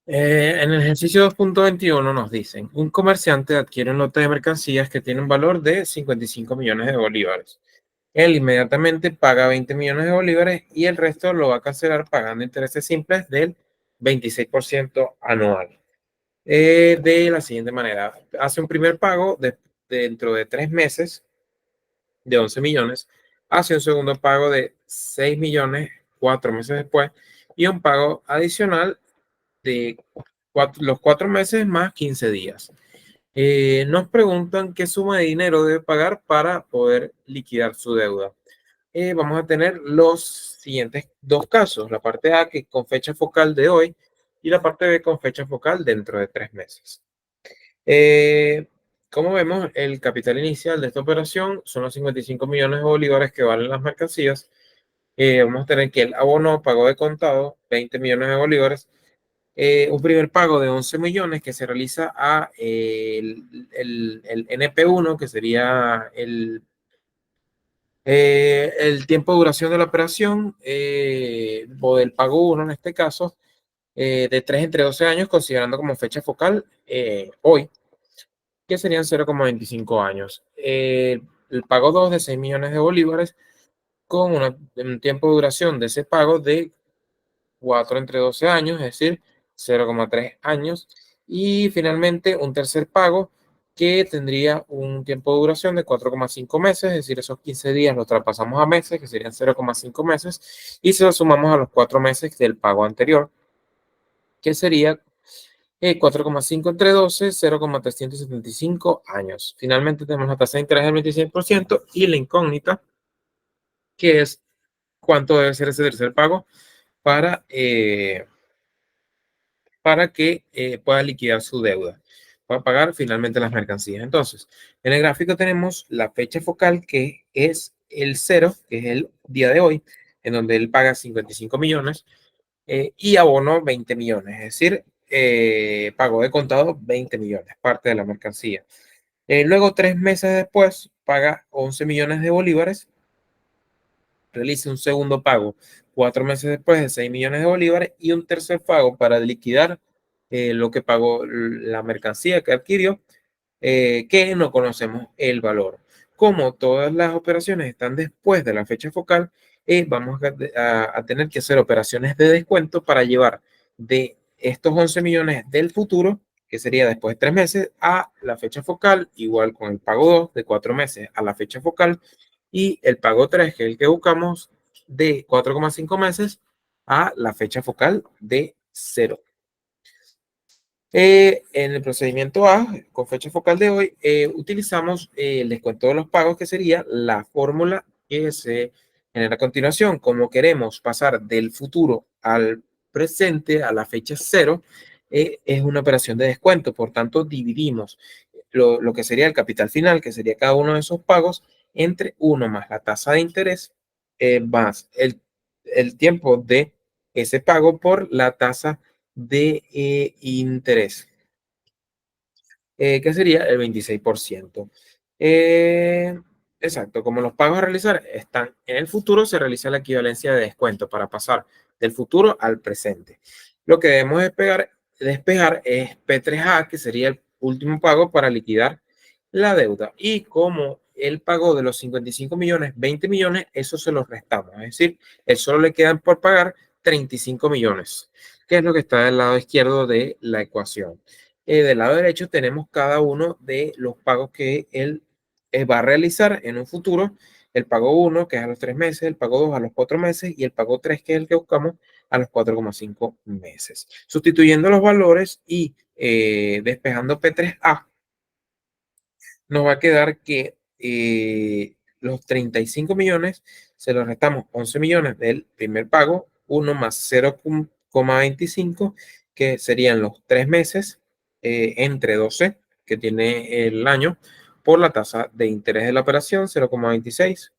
Speaker 3: En el ejercicio 2.21 nos dicen, un comerciante adquiere un lote de mercancías que tiene un valor de 55 millones de bolívares. Él inmediatamente paga 20 millones de bolívares y el resto lo va a cancelar pagando intereses simples del 26% anual. De la siguiente manera, hace un primer pago dentro de 3 meses de 11 millones, hace un segundo pago de 6 millones 4 meses después y un pago adicional de los 4 meses más 15 días. Nos preguntan qué suma de dinero debe pagar para poder liquidar su deuda. Vamos a tener los siguientes dos casos, la parte A que con fecha focal de hoy y la parte B con fecha focal dentro de 3 meses. Como vemos, el capital inicial de esta operación son los 55 millones de bolívares que valen las mercancías. Vamos a tener que el abono pagó de contado 20 millones de bolívares. Un primer pago de 11 millones que se realiza a el NP1, que sería el tiempo de duración de la operación, o del pago 1 en este caso, de 3 entre 12 años, considerando como fecha focal hoy, que serían 0,25 años. El pago 2 de 6 millones de bolívares, con un tiempo de duración de ese pago de 4 entre 12 años, es decir, 0,3 años. Y finalmente un tercer pago que tendría un tiempo de duración de 4,5 meses, es decir, esos 15 días los traspasamos a meses, que serían 0,5 meses, y se lo sumamos a los 4 meses del pago anterior, que sería 4,5 entre 12, 0,375 años. Finalmente tenemos la tasa de interés del 26% y la incógnita, que es cuánto debe ser ese tercer pago para que pueda liquidar su deuda, para pagar finalmente las mercancías. Entonces, en el gráfico tenemos la fecha focal, que es el 0, que es el día de hoy, en donde él paga 55 millones y abono 20 millones, es decir, pagó de contado 20 millones, parte de la mercancía. Luego, 3 meses después, paga 11 millones de bolívares realice un segundo pago 4 meses después de 6 millones de bolívares y un tercer pago para liquidar lo que pagó la mercancía que adquirió, que no conocemos el valor. Como todas las operaciones están después de la fecha focal, vamos a tener que hacer operaciones de descuento para llevar de estos 11 millones del futuro, que sería después de 3 meses, a la fecha focal, igual con el pago 2 de 4 meses a la fecha focal, y el pago 3, que es el que buscamos, de 4,5 meses a la fecha focal de 0. En el procedimiento A, con fecha focal de hoy, utilizamos el descuento de los pagos, que sería la fórmula que se genera a continuación. Como queremos pasar del futuro al presente, a la fecha 0, es una operación de descuento. Por tanto, dividimos lo que sería el capital final, que sería cada uno de esos pagos, entre 1 más la tasa de interés, más el tiempo de ese pago por la tasa de interés, que sería el 26%. Exacto, como los pagos a realizar están en el futuro, se realiza la equivalencia de descuento para pasar del futuro al presente. Lo que debemos despejar es P3A, que sería el último pago para liquidar la deuda. Y como él pagó de los 55 millones, 20 millones, eso se los restamos. Es decir, él solo le quedan por pagar 35 millones, que es lo que está del lado izquierdo de la ecuación. Del lado derecho tenemos cada uno de los pagos que él va a realizar en un futuro. El pago 1, que es a los 3 meses, el pago 2 a los 4 meses y el pago 3, que es el que buscamos, a los 4,5 meses. Sustituyendo los valores y despejando P3A, nos va a quedar que los 35 millones se los restamos 11 millones del primer pago, 1 más 0,25, que serían los 3 meses entre 12 que tiene el año, por la tasa de interés de la operación, 0,26,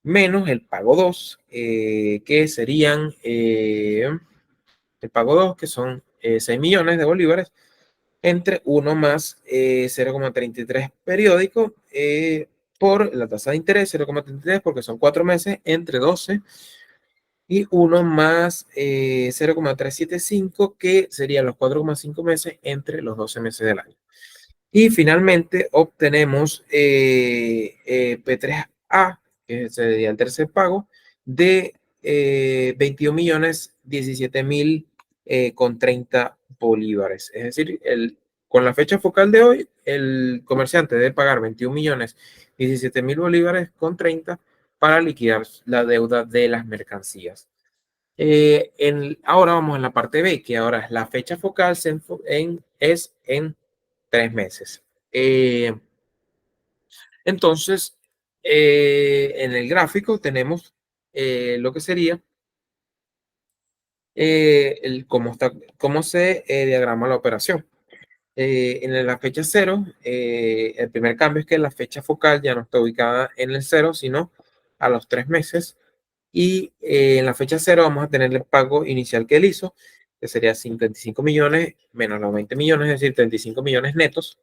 Speaker 3: menos el pago 2, que serían el pago 2, que son 6 millones de bolívares, entre 1 más 0,33 periódico, por la tasa de interés, 0,33, porque son 4 meses, entre 12, y 1 más 0,375, que serían los 4,5 meses entre los 12 meses del año. Y finalmente obtenemos P3A, que sería el tercer pago, de 21 millones 17 mil con 30 bolívares. Es decir, con la fecha focal de hoy, el comerciante debe pagar 21 millones 17 mil bolívares con 30 para liquidar la deuda de las mercancías. Ahora vamos a la parte B, que ahora es la fecha focal es en 3 meses. Entonces, en el gráfico tenemos lo que sería cómo se diagrama la operación. En la fecha 0, el primer cambio es que la fecha focal ya no está ubicada en el 0, sino a los 3 meses. Y en la fecha 0 vamos a tener el pago inicial que él hizo, que sería 55 millones menos los 20 millones, es decir, 35 millones netos.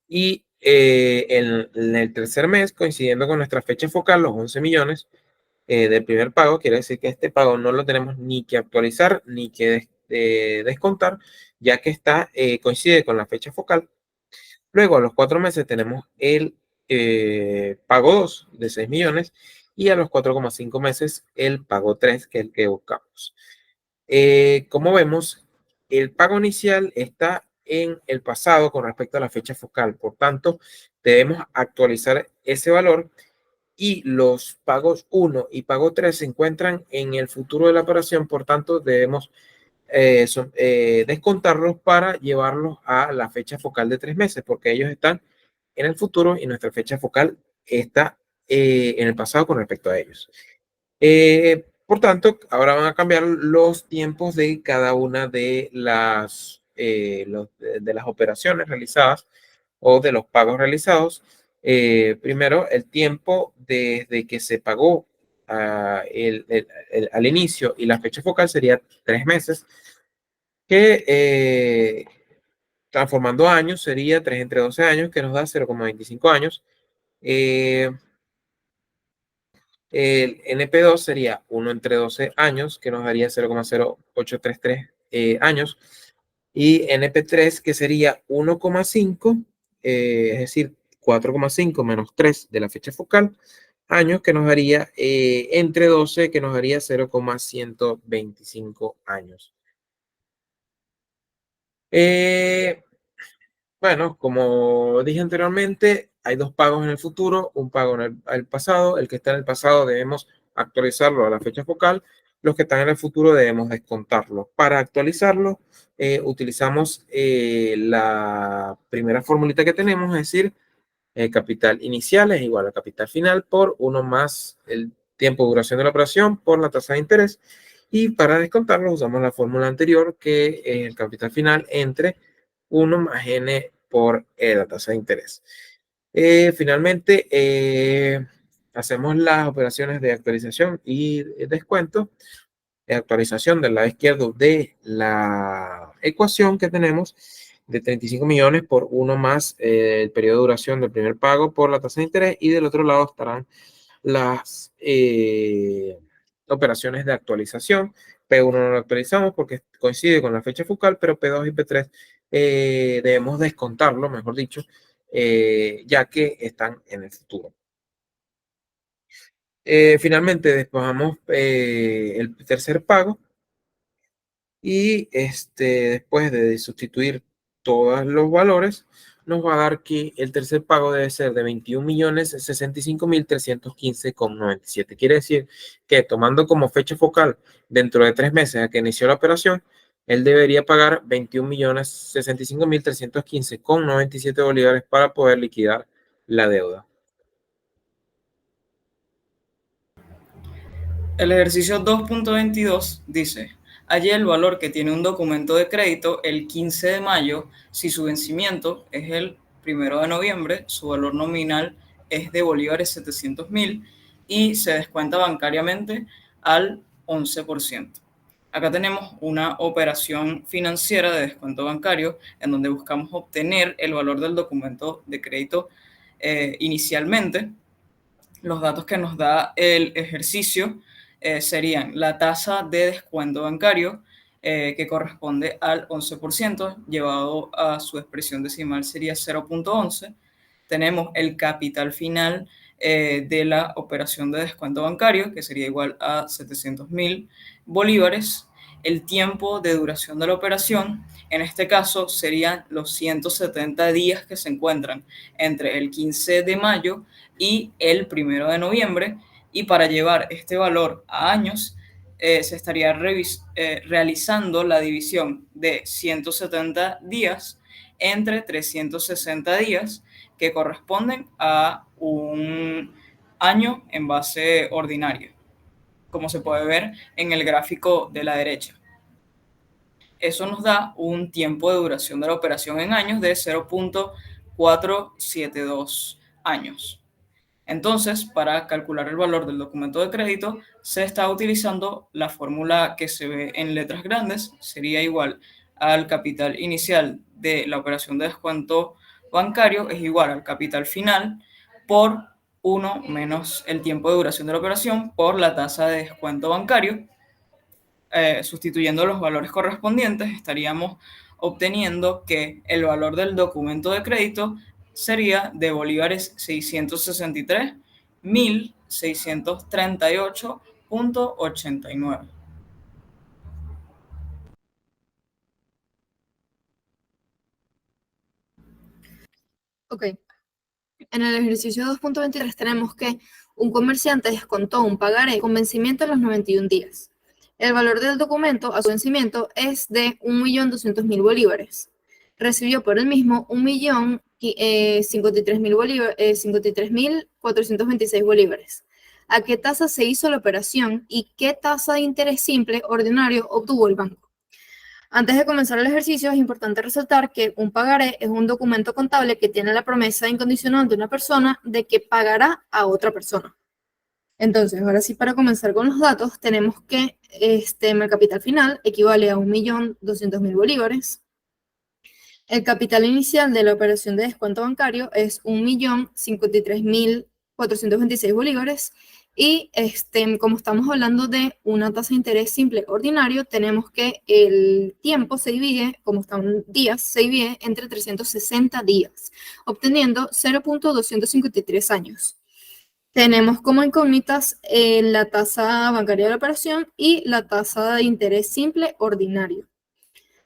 Speaker 3: Y en el tercer mes, coincidiendo con nuestra fecha focal, los 11 millones del primer pago, quiere decir que este pago no lo tenemos ni que actualizar ni que descontar, ya que coincide con la fecha focal. Luego, a los 4 meses tenemos el pago 2 de 6 millones y a los 4,5 meses el pago 3, que es el que buscamos. Como vemos, el pago inicial está en el pasado con respecto a la fecha focal. Por tanto, debemos actualizar ese valor y los pagos 1 y pago 3 se encuentran en el futuro de la operación. Por tanto, debemos descontarlos para llevarlos a la fecha focal de 3 meses, porque ellos están en el futuro y nuestra fecha focal está en el pasado con respecto a ellos. Por tanto, ahora van a cambiar los tiempos de cada una de de las operaciones realizadas o de los pagos realizados. Primero, el tiempo desde que se pagó al inicio y la fecha focal sería 3 meses, que transformando años sería 3 entre 12 años, que nos da 0,25 años. El NP2 sería 1 entre 12 años, que nos daría 0,0833 años. Y NP3, que sería 1,5, es decir, 4,5 menos 3 de la fecha focal, años, que nos daría entre 12, que nos daría 0,125 años. Bueno, como dije anteriormente, hay dos pagos en el futuro, un pago en el pasado. El que está en el pasado debemos actualizarlo a la fecha focal. Los que están en el futuro debemos descontarlo. Para actualizarlo, utilizamos la primera formulita que tenemos, es decir, capital inicial es igual a capital final por 1 más el tiempo de duración de la operación por la tasa de interés. Y para descontarlo usamos la fórmula anterior, que es el capital final entre 1 más n por la tasa de interés. Finalmente, hacemos las operaciones de actualización y descuento. Actualización del lado izquierdo de la ecuación que tenemos de 35 millones por 1 más el periodo de duración del primer pago por la tasa de interés, y del otro lado estarán las operaciones de actualización. P1 no lo actualizamos porque coincide con la fecha focal, pero P2 y P3 debemos descontarlo, mejor dicho, ya que están en el futuro. Finalmente, despojamos el tercer pago. Y después de sustituir todos los valores, nos va a dar que el tercer pago debe ser de 21.065.315,97. Quiere decir que, tomando como fecha focal dentro de 3 meses a que inició la operación, él debería pagar 21.065.315,97 bolívares para poder liquidar la deuda.
Speaker 1: El ejercicio 2.22 dice: halla el valor que tiene un documento de crédito el 15 de mayo si su vencimiento es el 1 de noviembre, su valor nominal es de bolívares 700.000 y se descuenta bancariamente al 11%. Acá tenemos una operación financiera de descuento bancario en donde buscamos obtener el valor del documento de crédito inicialmente. Los datos que nos da el ejercicio serían la tasa de descuento bancario, que corresponde al 11%, llevado a su expresión decimal sería 0.11. Tenemos el capital final de la operación de descuento bancario, que sería igual a 700.000 bolívares. El tiempo de duración de la operación, en este caso, serían los 170 días que se encuentran entre el 15 de mayo y el 1 de noviembre. Y para llevar este valor a años, se estaría realizando la división de 170 días entre 360 días, que corresponden a un año en base ordinaria, como se puede ver en el gráfico de la derecha. Eso nos da un tiempo de duración de la operación en años de 0.472 años. Entonces, para calcular el valor del documento de crédito, se está utilizando la fórmula que se ve en letras grandes. Sería igual al capital inicial de la operación de descuento bancario, es igual al capital final por 1 menos el tiempo de duración de la operación por la tasa de descuento bancario. Sustituyendo los valores correspondientes, estaríamos obteniendo que el valor del documento de crédito sería de bolívares 663.638.89.
Speaker 2: Ok. En el ejercicio 2.23 tenemos que un comerciante descontó un pagaré con vencimiento a los 91 días. El valor del documento a su vencimiento es de 1.200.000 bolívares. Recibió por el mismo 53.426 bolívares. ¿A qué tasa se hizo la operación y qué tasa de interés simple ordinario obtuvo el banco? Antes de comenzar el ejercicio, es importante resaltar que un pagaré es un documento contable que tiene la promesa incondicional de una persona de que pagará a otra persona. Entonces, ahora sí, para comenzar con los datos, tenemos que el capital final equivale a 1.200.000 bolívares. El capital inicial de la operación de descuento bancario es 1.053.426 bolívares Y como estamos hablando de una tasa de interés simple ordinario, tenemos que el tiempo se divide, como están días, se divide entre 360 días, obteniendo 0.253 años. Tenemos como incógnitas la tasa bancaria de la operación y la tasa de interés simple ordinario.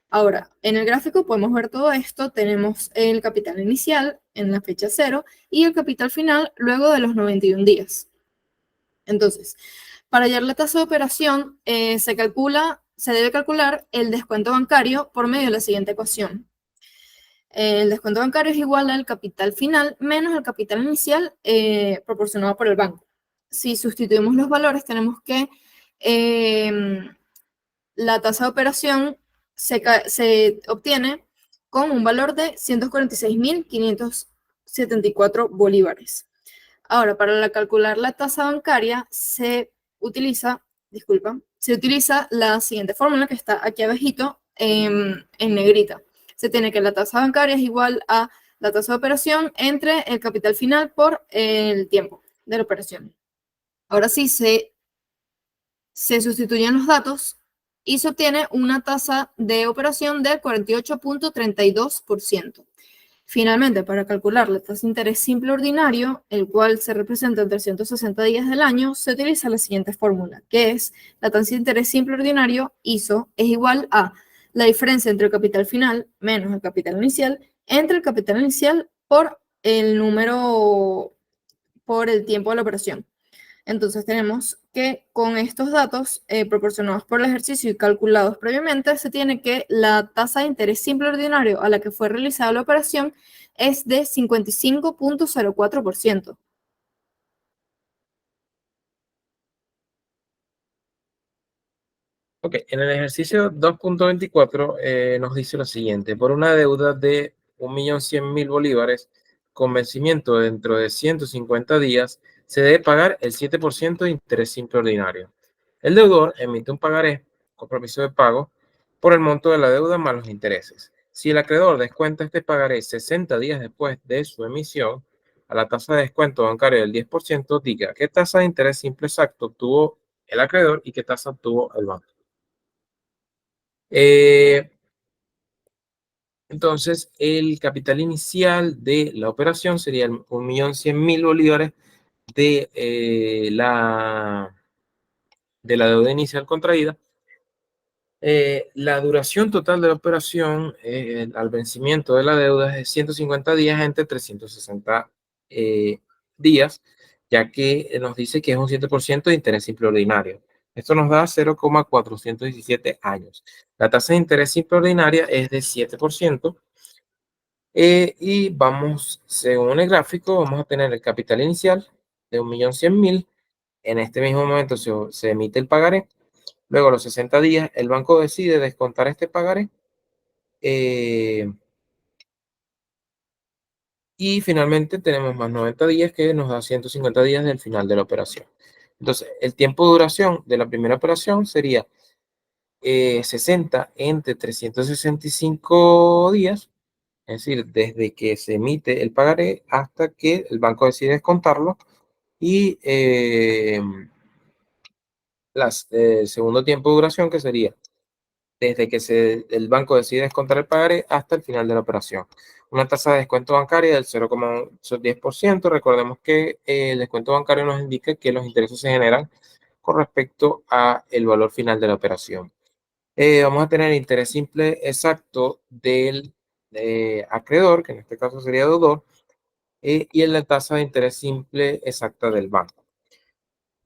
Speaker 2: Ahora, en el gráfico podemos ver todo esto. Tenemos el capital inicial en la fecha 0 y el capital final luego de los 91 días. Entonces, para hallar la tasa de operación, se debe calcular el descuento bancario por medio de la siguiente ecuación. El descuento bancario es igual al capital final menos el capital inicial proporcionado por el banco. Si sustituimos los valores, tenemos que la tasa de operación se obtiene con un valor de 146.574 bolívares. Ahora, para calcular la tasa bancaria se utiliza la siguiente fórmula que está aquí abajito en negrita. Se tiene que la tasa bancaria es igual a la tasa de operación entre el capital final por el tiempo de la operación. Ahora sí, se sustituyen los datos y se obtiene una tasa de operación del 48.32%. Finalmente, para calcular la tasa de interés simple ordinario, el cual se representa en 360 días del año, se utiliza la siguiente fórmula, que es la tasa de interés simple ordinario, ISO, es igual a la diferencia entre el capital final menos el capital inicial, entre el capital inicial por el tiempo de la operación. Entonces tenemos que con estos datos proporcionados por el ejercicio y calculados previamente, se tiene que la tasa de interés simple ordinario a la que fue realizada la operación es de 55.04%.
Speaker 3: Ok, en el ejercicio 2.24 nos dice lo siguiente: por una deuda de 1.100.000 bolívares con vencimiento dentro de 150 días, se debe pagar el 7% de interés simple ordinario. El deudor emite un pagaré, compromiso de pago, por el monto de la deuda más los intereses. Si el acreedor descuenta este pagaré 60 días después de su emisión, a la tasa de descuento bancario del 10%, diga qué tasa de interés simple exacto obtuvo el acreedor y qué tasa obtuvo el banco. Entonces, el capital inicial de la operación sería 1.100.000 bolívares de la deuda inicial contraída. La duración total de la operación al vencimiento de la deuda es de 150 días entre 360 días, ya que nos dice que es un 7% de interés simple ordinario. Esto nos da 0,417 años. La tasa de interés simple ordinaria es de 7%. Y vamos, según el gráfico, vamos a tener el capital inicial de 1.100.000. En este mismo momento se emite el pagaré. Luego, a los 60 días, el banco decide descontar este pagaré. Y finalmente tenemos más 90 días que nos da 150 días del final de la operación. Entonces, el tiempo de duración de la primera operación sería 60 entre 365 días. Es decir, desde que se emite el pagaré hasta que el banco decide descontarlo. Y el segundo tiempo de duración, que sería desde que el banco decide descontar el pagaré hasta el final de la operación. Una tasa de descuento bancaria del 0,10%. Recordemos que el descuento bancario nos indica que los intereses se generan con respecto a el valor final de la operación. Vamos a tener el interés simple exacto del acreedor, que en este caso sería deudor, y la tasa de interés simple exacta del banco.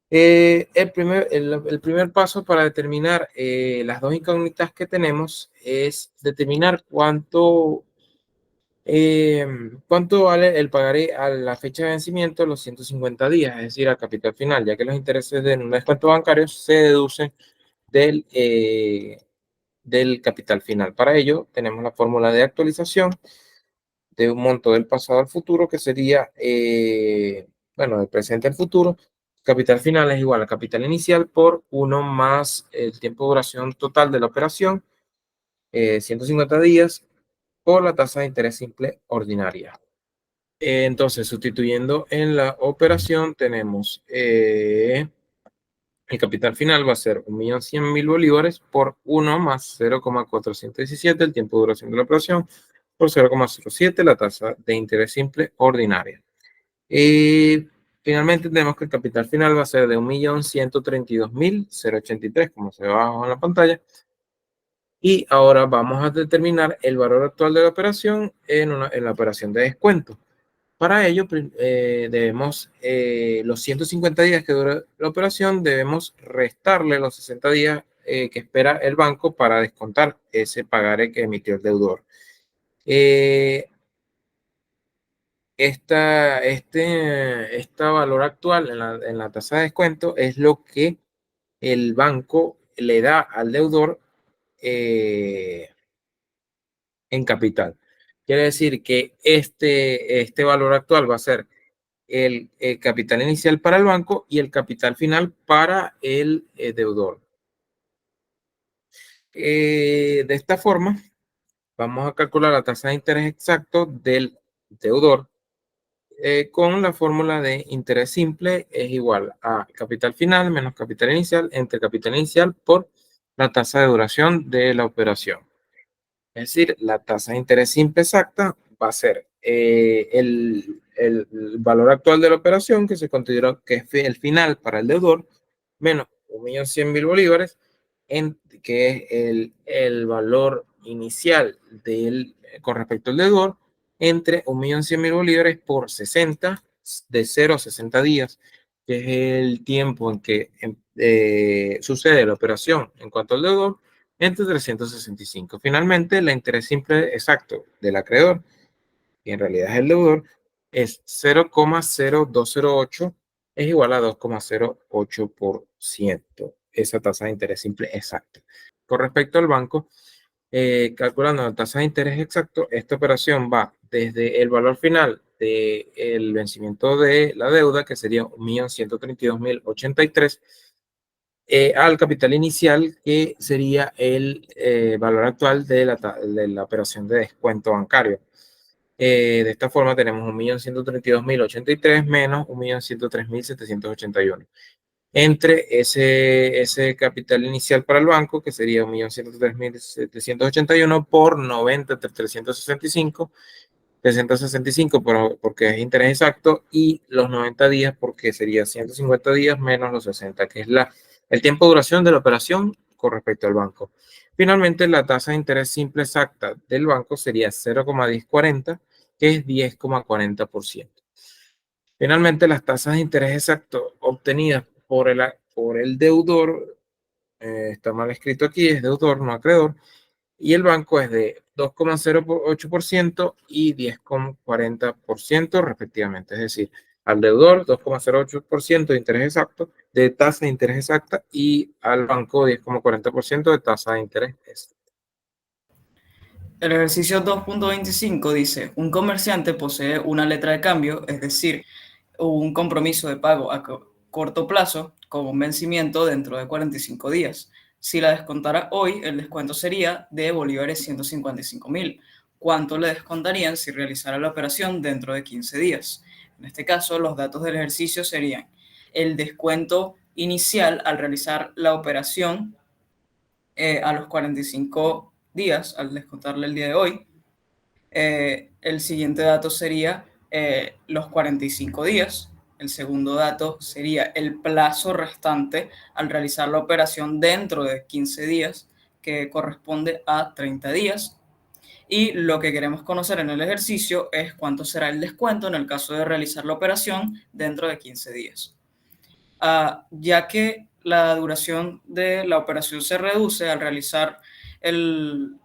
Speaker 3: El primer paso para determinar las dos incógnitas que tenemos es determinar cuánto vale el pagaré a la fecha de vencimiento de los 150 días, es decir, al capital final, ya que los intereses de un descuento bancario se deducen del capital final. Para ello, tenemos la fórmula de actualización de un monto del pasado al futuro, que sería, bueno, del presente al futuro. Capital final es igual a capital inicial por 1 más el tiempo de duración total de la operación, 150 días, por la tasa de interés simple ordinaria. Entonces, sustituyendo en la operación, tenemos el capital final va a ser 1.100.000 bolívares por 1 más 0,417, el tiempo de duración de la operación, por 0,07, la tasa de interés simple ordinaria. Y finalmente tenemos que el capital final va a ser de 1.132.083, como se ve abajo en la pantalla. Y ahora vamos a determinar el valor actual de la operación en la operación de descuento. Para ello, debemos, los 150 días que dura la operación, debemos restarle los 60 días que espera el banco para descontar ese pagaré que emitió el deudor. Este valor actual en la tasa de descuento es lo que el banco le da al deudor en capital. Quiere decir que este valor actual va a ser el capital inicial para el banco y el capital final para el deudor. De esta forma, vamos a calcular la tasa de interés exacto del deudor con la fórmula de interés simple es igual a capital final menos capital inicial entre capital inicial por la tasa de duración de la operación. Es decir, la tasa de interés simple exacta va a ser el valor actual de la operación que se considera que es el final para el deudor menos 1.100.000 bolívares, que es el valor inicial con respecto al deudor, entre 1.100.000 bolívares por 60, de 0 a 60 días, que es el tiempo en que sucede la operación en cuanto al deudor, entre 365. Finalmente, el interés simple exacto del acreedor, que en realidad es el deudor, es 0,0208, es igual a 2,08%. Esa tasa de interés simple exacta. Con respecto al banco, calculando la tasa de interés exacto, esta operación va desde el valor final del vencimiento de la deuda, que sería 1.132.083, al capital inicial, que sería el valor actual de la operación de descuento bancario. De esta forma tenemos 1.132.083 menos 1.103.781. Entre ese capital inicial para el banco, que sería 1.103.781 por 90, 365 porque es interés exacto, y los 90 días porque sería 150 días menos los 60, que es el tiempo de duración de la operación con respecto al banco. Finalmente, la tasa de interés simple exacta del banco sería 0,1040, que es 10,40%. Finalmente, las tasas de interés exacto obtenidas por el deudor, está mal escrito aquí, es deudor, no acreedor, y el banco es de 2,08% y 10,40% respectivamente. Es decir, al deudor 2,08% de interés exacto, de tasa de interés exacta, y al banco 10,40% de tasa de interés exacta.
Speaker 1: El ejercicio 2.25 dice, un comerciante posee una letra de cambio, es decir, un compromiso de pago a corto plazo con un vencimiento dentro de 45 días. Si la descontara hoy, el descuento sería de bolívares 155.000. ¿Cuánto le descontarían si realizara la operación dentro de 15 días? En este caso, los datos del ejercicio serían el descuento inicial al realizar la operación a los 45 días, al descontarle el día de hoy. El siguiente dato sería los 45 días. El segundo dato sería el plazo restante al realizar la operación dentro de 15 días, que corresponde a 30 días. Y lo que queremos conocer en el ejercicio es cuánto será el descuento en el caso de realizar la operación dentro de 15 días. Ya que la duración de la operación se reduce al realizar el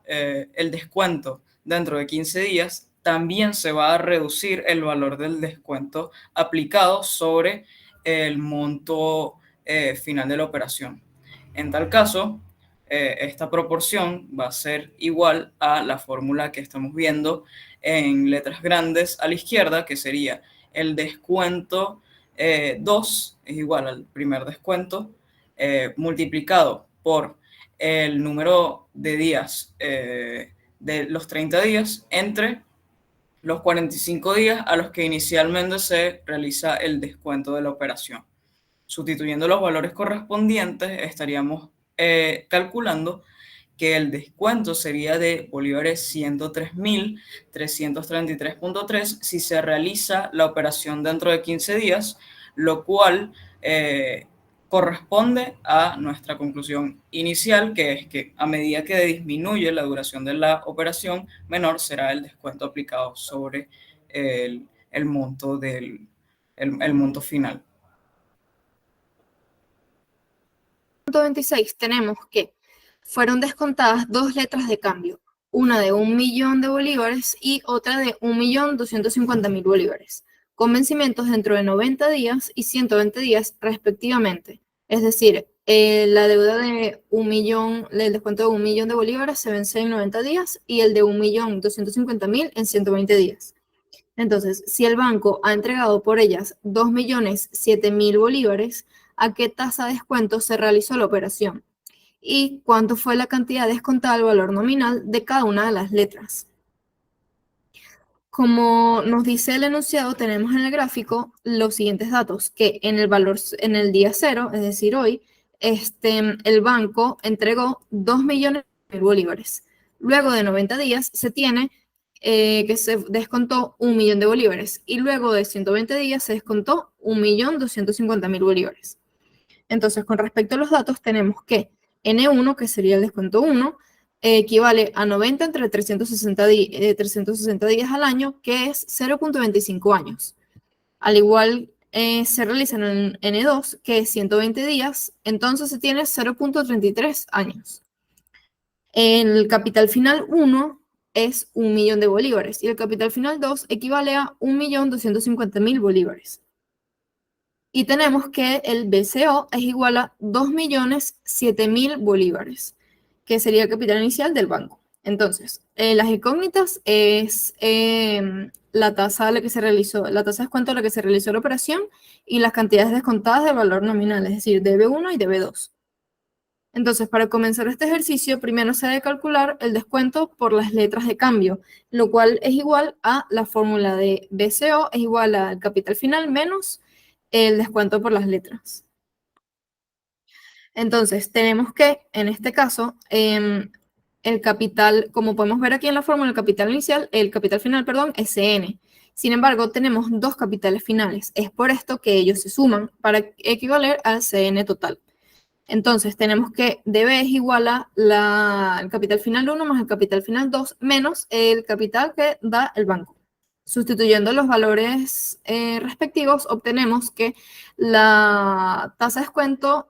Speaker 1: descuento dentro de 15 días, también se va a reducir el valor del descuento aplicado sobre el monto final de la operación. En tal caso, esta proporción va a ser igual a la fórmula que estamos viendo en letras grandes a la izquierda, que sería el descuento 2 es igual al primer descuento multiplicado por el número de días de los 30 días entre los 45 días a los que inicialmente se realiza el descuento de la operación. Sustituyendo los valores correspondientes, estaríamos calculando que el descuento sería de bolívares 103.333.3 si se realiza la operación dentro de 15 días, lo cual corresponde a nuestra conclusión inicial, que es que a medida que disminuye la duración de la operación, menor será el descuento aplicado sobre el monto el monto final.
Speaker 2: 26 tenemos que fueron descontadas dos letras de cambio, una de 1.000.000 de bolívares y otra de 1.250.000 bolívares, con vencimientos dentro de 90 días y 120 días respectivamente. Es decir, la deuda de 1.000.000, el descuento de 1.000.000 de bolívares se vence en 90 días y el de 1.250.000 en 120 días. Entonces, si el banco ha entregado por ellas 2.007.000 bolívares, ¿a qué tasa de descuento se realizó la operación? ¿Y cuánto fue la cantidad descontada al valor nominal de cada una de las letras? Como nos dice el enunciado, tenemos en el gráfico los siguientes datos, que en el día 0, es decir, hoy, el banco entregó 2.000.000 bolívares. Luego de 90 días se tiene que se descontó 1.000.000 de bolívares y luego de 120 días se descontó 1.250.000 bolívares. Entonces, con respecto a los datos, tenemos que N1, que sería el descuento 1, equivale a 90 entre 360 días al año, que es 0.25 años. Al igual se realiza en N2, que es 120 días, entonces se tiene 0.33 años. El capital final 1 es 1.000.000 de bolívares y el capital final 2 equivale a 1.250.000 bolívares. Y tenemos que el BCO es igual a 2.007.000 bolívares, que sería el capital inicial del banco. Entonces, las incógnitas es la tasa a la que se realizó, la tasa de descuento a la que se realizó la operación y las cantidades descontadas de valor nominal, es decir, DB1 y DB2. Entonces, para comenzar este ejercicio, primero se debe calcular el descuento por las letras de cambio, lo cual es igual a la fórmula de BCO, es igual al capital final menos el descuento por las letras. Entonces, tenemos que, en este caso, el capital, como podemos ver aquí en la fórmula, el capital final, perdón, es CN. Sin embargo, tenemos dos capitales finales. Es por esto que ellos se suman para equivaler al CN total. Entonces, tenemos que DB es igual a el capital final 1 más el capital final 2 menos el capital que da el banco. Sustituyendo los valores respectivos, obtenemos que la tasa de descuento,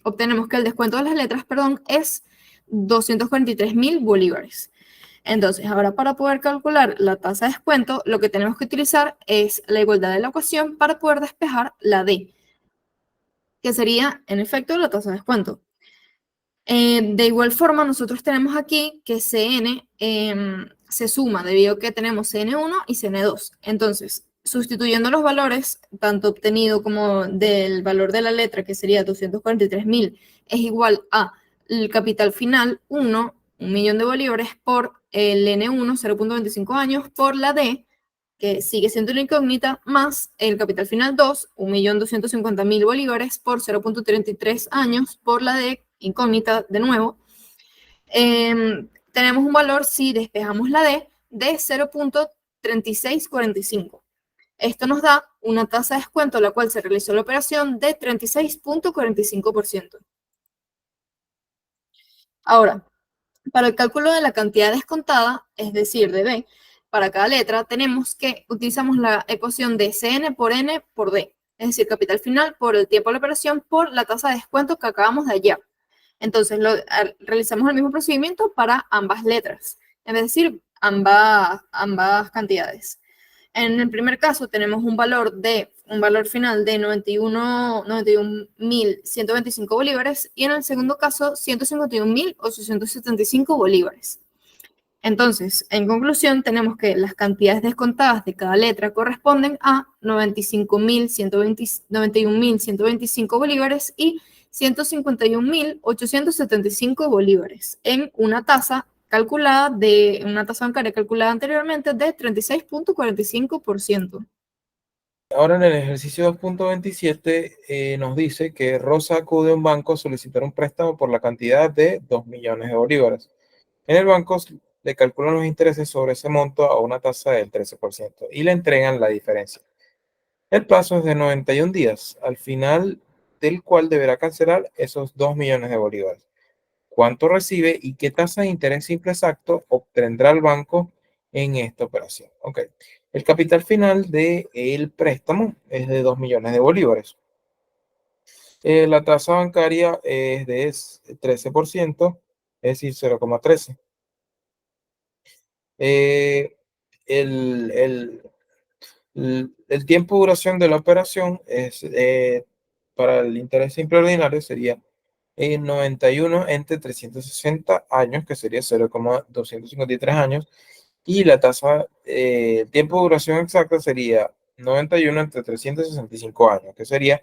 Speaker 2: obtenemos que el descuento de las letras, perdón, es 243.000 bolívares. Entonces, ahora para poder calcular la tasa de descuento, lo que tenemos que utilizar es la igualdad de la ecuación para poder despejar la D, que sería, en efecto, la tasa de descuento. De igual forma, nosotros tenemos aquí que CN se suma debido a que tenemos CN1 y CN2. Entonces, sustituyendo los valores, tanto obtenido como del valor de la letra, que sería 243.000, es igual a el capital final 1, 1.000.000 de bolívares, por el N1, 0.25 años, por la D, que sigue siendo una incógnita, más el capital final 2, 1.250.000 bolívares, por 0.33 años, por la D, incógnita de nuevo. Tenemos un valor, si despejamos la D, de 0.3645. Esto nos da una tasa de descuento a la cual se realizó la operación de 36.45%. Ahora, para el cálculo de la cantidad descontada, es decir, de B, para cada letra, tenemos que utilizamos la ecuación de CN por N por D, es decir, capital final por el tiempo de la operación por la tasa de descuento que acabamos de hallar. Entonces, realizamos el mismo procedimiento para ambas letras, es decir, ambas cantidades. En el primer caso tenemos un valor final de 91.125 bolívares y en el segundo caso 151.875 bolívares. Entonces, en conclusión, tenemos que las cantidades descontadas de cada letra corresponden a 91.125 bolívares y 151.875 bolívares en una tasa calculada de una tasa bancaria calculada anteriormente de 36.45%.
Speaker 3: Ahora en el ejercicio 2.27 nos dice que Rosa acude a un banco a solicitar un préstamo por la cantidad de 2 millones de bolívares. En el banco le calculan los intereses sobre ese monto a una tasa del 13% y le entregan la diferencia. El plazo es de 91 días, al final del cual deberá cancelar esos 2 millones de bolívares. ¿Cuánto recibe y qué tasa de interés simple exacto obtendrá el banco en esta operación? Ok. El capital final del préstamo es de 2 millones de bolívares. La tasa bancaria es de 13%, es decir, 0,13. El tiempo de duración de la operación es, para el interés simple ordinario sería 91 entre 360 años, que sería 0,253 años, y la tasa, el tiempo de duración exacta sería 91 entre 365 años, que sería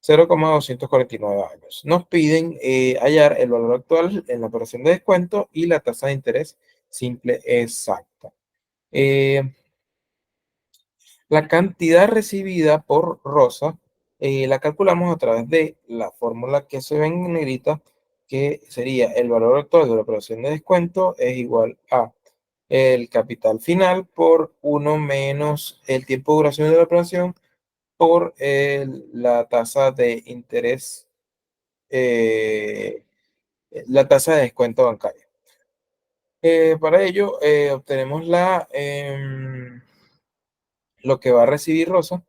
Speaker 3: 0,249 años. Nos piden hallar el valor actual en la operación de descuento y la tasa de interés simple exacta. La cantidad recibida por Rosa la calculamos a través de la fórmula que se ve en negrita, que sería el valor actual de la operación de descuento es igual a el capital final por 1 menos el tiempo de duración de la operación por la tasa de interés, la tasa de descuento bancario. Para ello obtenemos lo que va a recibir Rosa,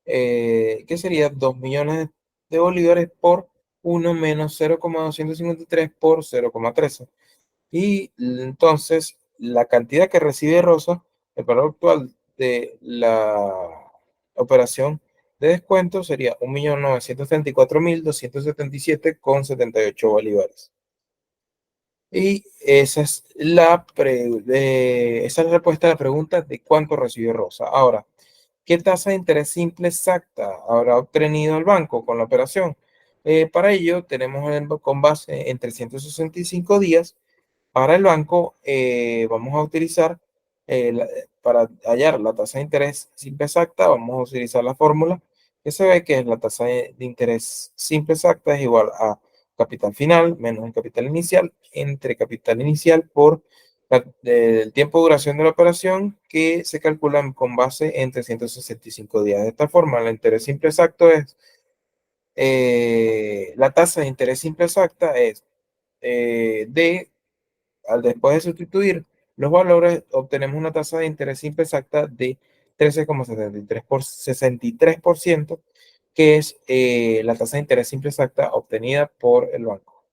Speaker 3: que sería 2 millones de bolívares por 1 menos 0,253 por 0,13. Y entonces la cantidad que recibe Rosa, el valor actual de la operación de descuento sería 1.934.277,78 bolívares. Y esa es esa es la respuesta a la pregunta de cuánto recibe Rosa. Ahora, ¿qué tasa de interés simple exacta habrá obtenido el banco con la operación? Para ello, tenemos con base en 365 días. Para el banco, vamos a utilizar, para hallar la tasa de interés simple exacta, vamos a utilizar la fórmula que se ve que es la tasa de interés simple exacta es igual a capital final menos el capital inicial entre capital inicial por el tiempo de duración de la operación que se calcula con base en 365 días. De esta forma, el interés simple exacto es, la tasa de interés simple exacta es después de sustituir los valores, obtenemos una tasa de interés simple exacta de 13,63%, que es la tasa de interés simple exacta obtenida por el banco.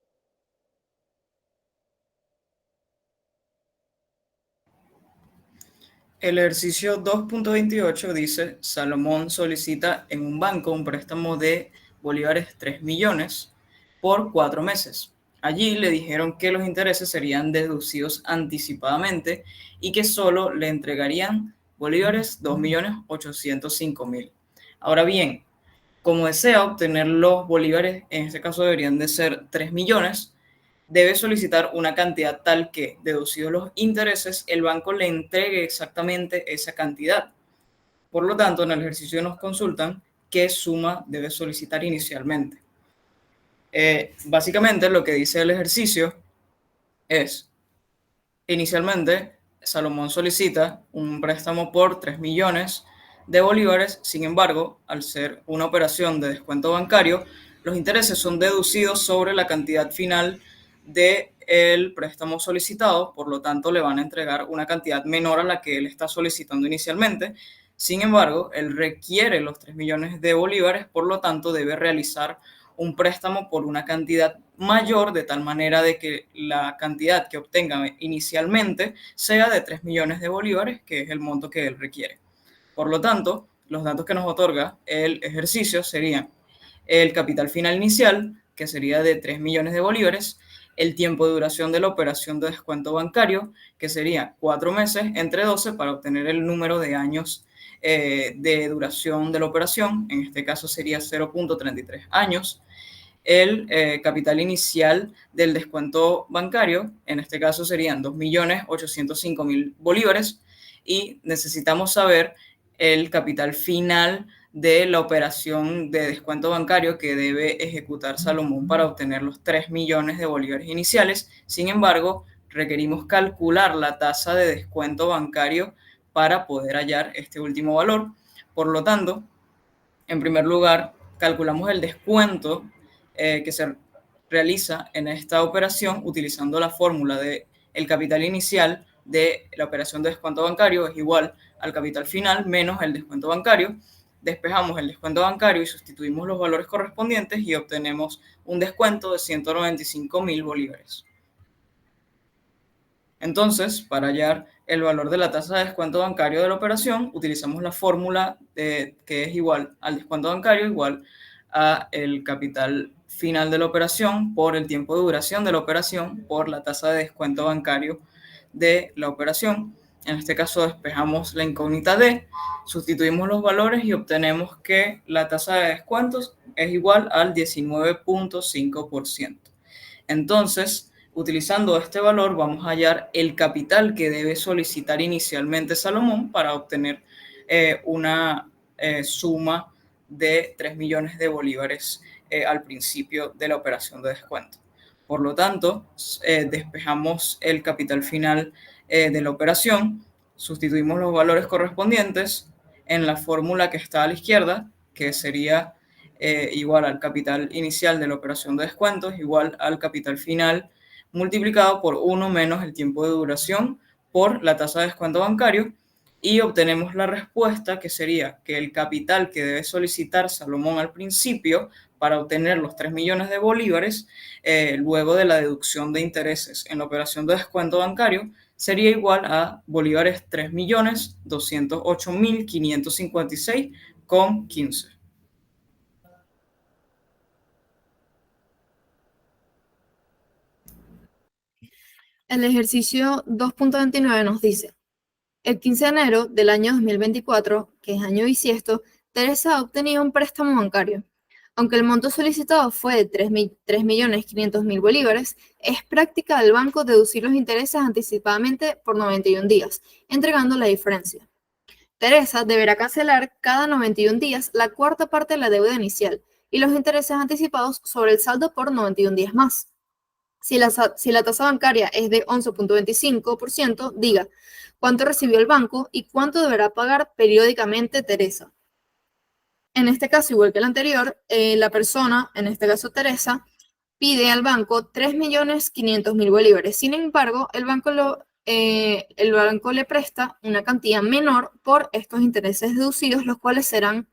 Speaker 1: El ejercicio 2.28 dice, Salomón solicita en un banco un préstamo de bolívares 3 millones por 4 meses. Allí le dijeron que los intereses serían deducidos anticipadamente y que solo le entregarían bolívares 2.805.000. Ahora bien, como desea obtener los bolívares, en este caso deberían de ser 3 millones, debe solicitar una cantidad tal que, deducidos los intereses, el banco le entregue exactamente esa cantidad. Por lo tanto, en el ejercicio nos consultan qué suma debe solicitar inicialmente. Básicamente, lo que dice el ejercicio es, inicialmente, Salomón solicita un préstamo por 3 millones de bolívares, sin embargo, al ser una operación de descuento bancario, los intereses son deducidos sobre la cantidad final del préstamo solicitado, por lo tanto le van a entregar una cantidad menor a la que él está solicitando inicialmente. Sin embargo, él requiere los 3 millones de bolívares, por lo tanto debe realizar un préstamo por una cantidad mayor, de tal manera de que la cantidad que obtenga inicialmente sea de 3 millones de bolívares, que es el monto que él requiere. Por lo tanto, los datos que nos otorga el ejercicio serían el capital final inicial, que sería de 3 millones de bolívares, el tiempo de duración de la operación de descuento bancario, que sería 4 meses entre 12 para obtener el número de años de duración de la operación, en este caso sería 0.33 años. el capital inicial del descuento bancario, en este caso serían 2.805.000 bolívares, y necesitamos saber el capital final de la operación de descuento bancario que debe ejecutar Salomón para obtener los 3 millones de bolívares iniciales. Sin embargo, requerimos calcular la tasa de descuento bancario para poder hallar este último valor. Por lo tanto, en primer lugar, calculamos el descuento que se realiza en esta operación utilizando la fórmula de el capital inicial de la operación de descuento bancario es igual al capital final menos el descuento bancario. Despejamos el descuento bancario y sustituimos los valores correspondientes y obtenemos un descuento de 195.000 bolívares. Entonces, para hallar el valor de la tasa de descuento bancario de la operación, utilizamos la fórmula que es igual al descuento bancario igual a el capital final de la operación por el tiempo de duración de la operación por la tasa de descuento bancario de la operación. En este caso despejamos la incógnita D, sustituimos los valores y obtenemos que la tasa de descuentos es igual al 19.5%. Entonces, utilizando este valor vamos a hallar el capital que debe solicitar inicialmente Salomón para obtener una suma de 3 millones de bolívares al principio de la operación de descuento. Por lo tanto, despejamos el capital final de la operación, sustituimos los valores correspondientes en la fórmula que está a la izquierda, que sería igual al capital inicial de la operación de descuentos, igual al capital final multiplicado por 1 menos el tiempo de duración por la tasa de descuento bancario, y obtenemos la respuesta que sería que el capital que debe solicitar Salomón al principio para obtener los 3 millones de bolívares, luego de la deducción de intereses en la operación de descuento bancario, sería igual a bolívares 3.208.556,15.
Speaker 2: El ejercicio 2.29 nos dice, el 15 de enero del año 2024, que es año bisiesto, Teresa ha obtenido un préstamo bancario. Aunque el monto solicitado fue de 3.500.000 bolívares, es práctica del banco deducir los intereses anticipadamente por 91 días, entregando la diferencia. Teresa deberá cancelar cada 91 días la cuarta parte de la deuda inicial y los intereses anticipados sobre el saldo por 91 días más. Si la tasa bancaria es de 11.25%, diga cuánto recibió el banco y cuánto deberá pagar periódicamente Teresa. En este caso, igual que el anterior, la persona, en este caso Teresa, pide al banco 3.500.000 bolívares. Sin embargo, el banco le presta una cantidad menor por estos intereses deducidos, los cuales serán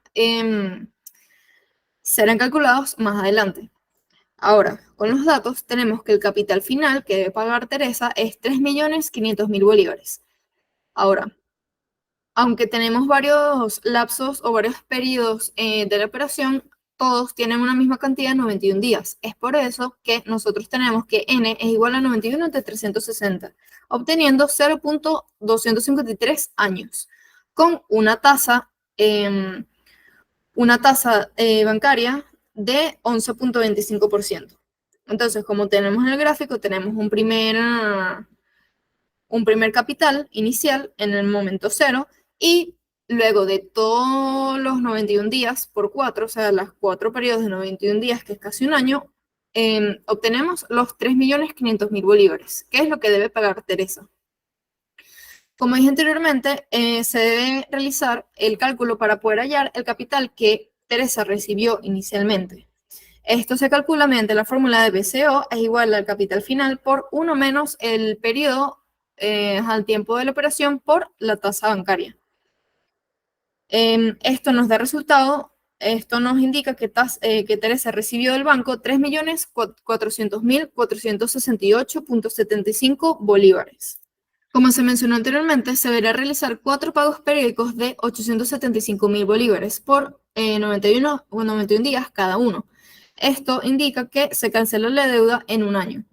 Speaker 2: calculados más adelante. Ahora, con los datos tenemos que el capital final que debe pagar Teresa es 3.500.000 bolívares. Ahora, aunque tenemos varios lapsos o varios periodos de la operación, todos tienen una misma cantidad de 91 días. Es por eso que nosotros tenemos que n es igual a 91 entre 360, obteniendo 0.253 años, con una tasa bancaria de 11.25%. Entonces, como tenemos en el gráfico, tenemos un primer capital inicial en el momento cero, y luego de todos los 91 días por 4, o sea, los 4 periodos de 91 días, que es casi un año, obtenemos los 3.500.000 bolívares, que es lo que debe pagar Teresa. Como dije anteriormente, se debe realizar el cálculo para poder hallar el capital que Teresa recibió inicialmente. Esto se calcula mediante la fórmula de BCO, es igual al capital final por 1 menos el periodo al tiempo de la operación por la tasa bancaria. Esto nos da resultado, esto nos indica que Teresa recibió del banco 3.400.468.75 bolívares. Como se mencionó anteriormente, se deberá realizar 4 pagos periódicos de 875.000 bolívares por 91 días cada uno. Esto indica que se canceló la deuda en un año.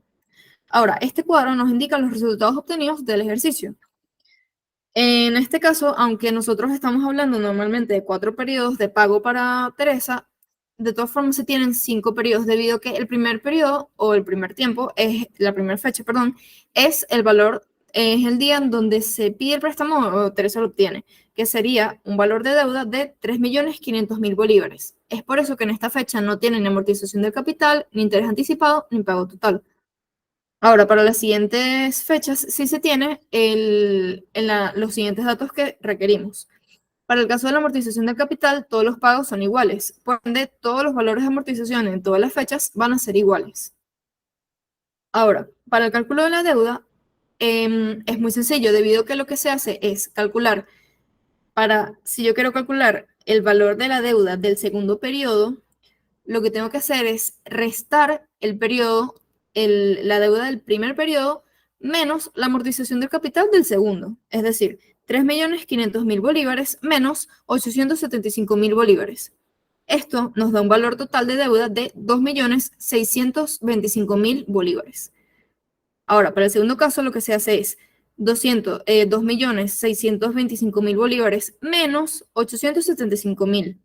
Speaker 2: Ahora, este cuadro nos indica los resultados obtenidos del ejercicio. En este caso, aunque nosotros estamos hablando normalmente de 4 periodos de pago para Teresa, de todas formas se tienen 5 periodos, debido a que el primer periodo, o el primer tiempo, la primera fecha, perdón, es el valor, es el día en donde se pide el préstamo o Teresa lo obtiene, que sería un valor de deuda de 3.500.000 bolívares. Es por eso que en esta fecha no tienen ni amortización del capital, ni interés anticipado, ni pago total. Ahora, para las siguientes fechas sí se tiene los siguientes datos que requerimos. Para el caso de la amortización del capital, todos los pagos son iguales. Por ende, todos los valores de amortización en todas las fechas van a ser iguales. Ahora, para el cálculo de la deuda, es muy sencillo, debido a que lo que se hace es calcular, si yo quiero calcular el valor de la deuda del segundo periodo, lo que tengo que hacer es restar el periodo, la deuda del primer periodo, menos la amortización del capital del segundo. Es decir, 3.500.000 bolívares menos 875.000 bolívares. Esto nos da un valor total de deuda de 2.625.000 bolívares. Ahora, para el segundo caso, lo que se hace es 2.625.000 bolívares menos 875.000,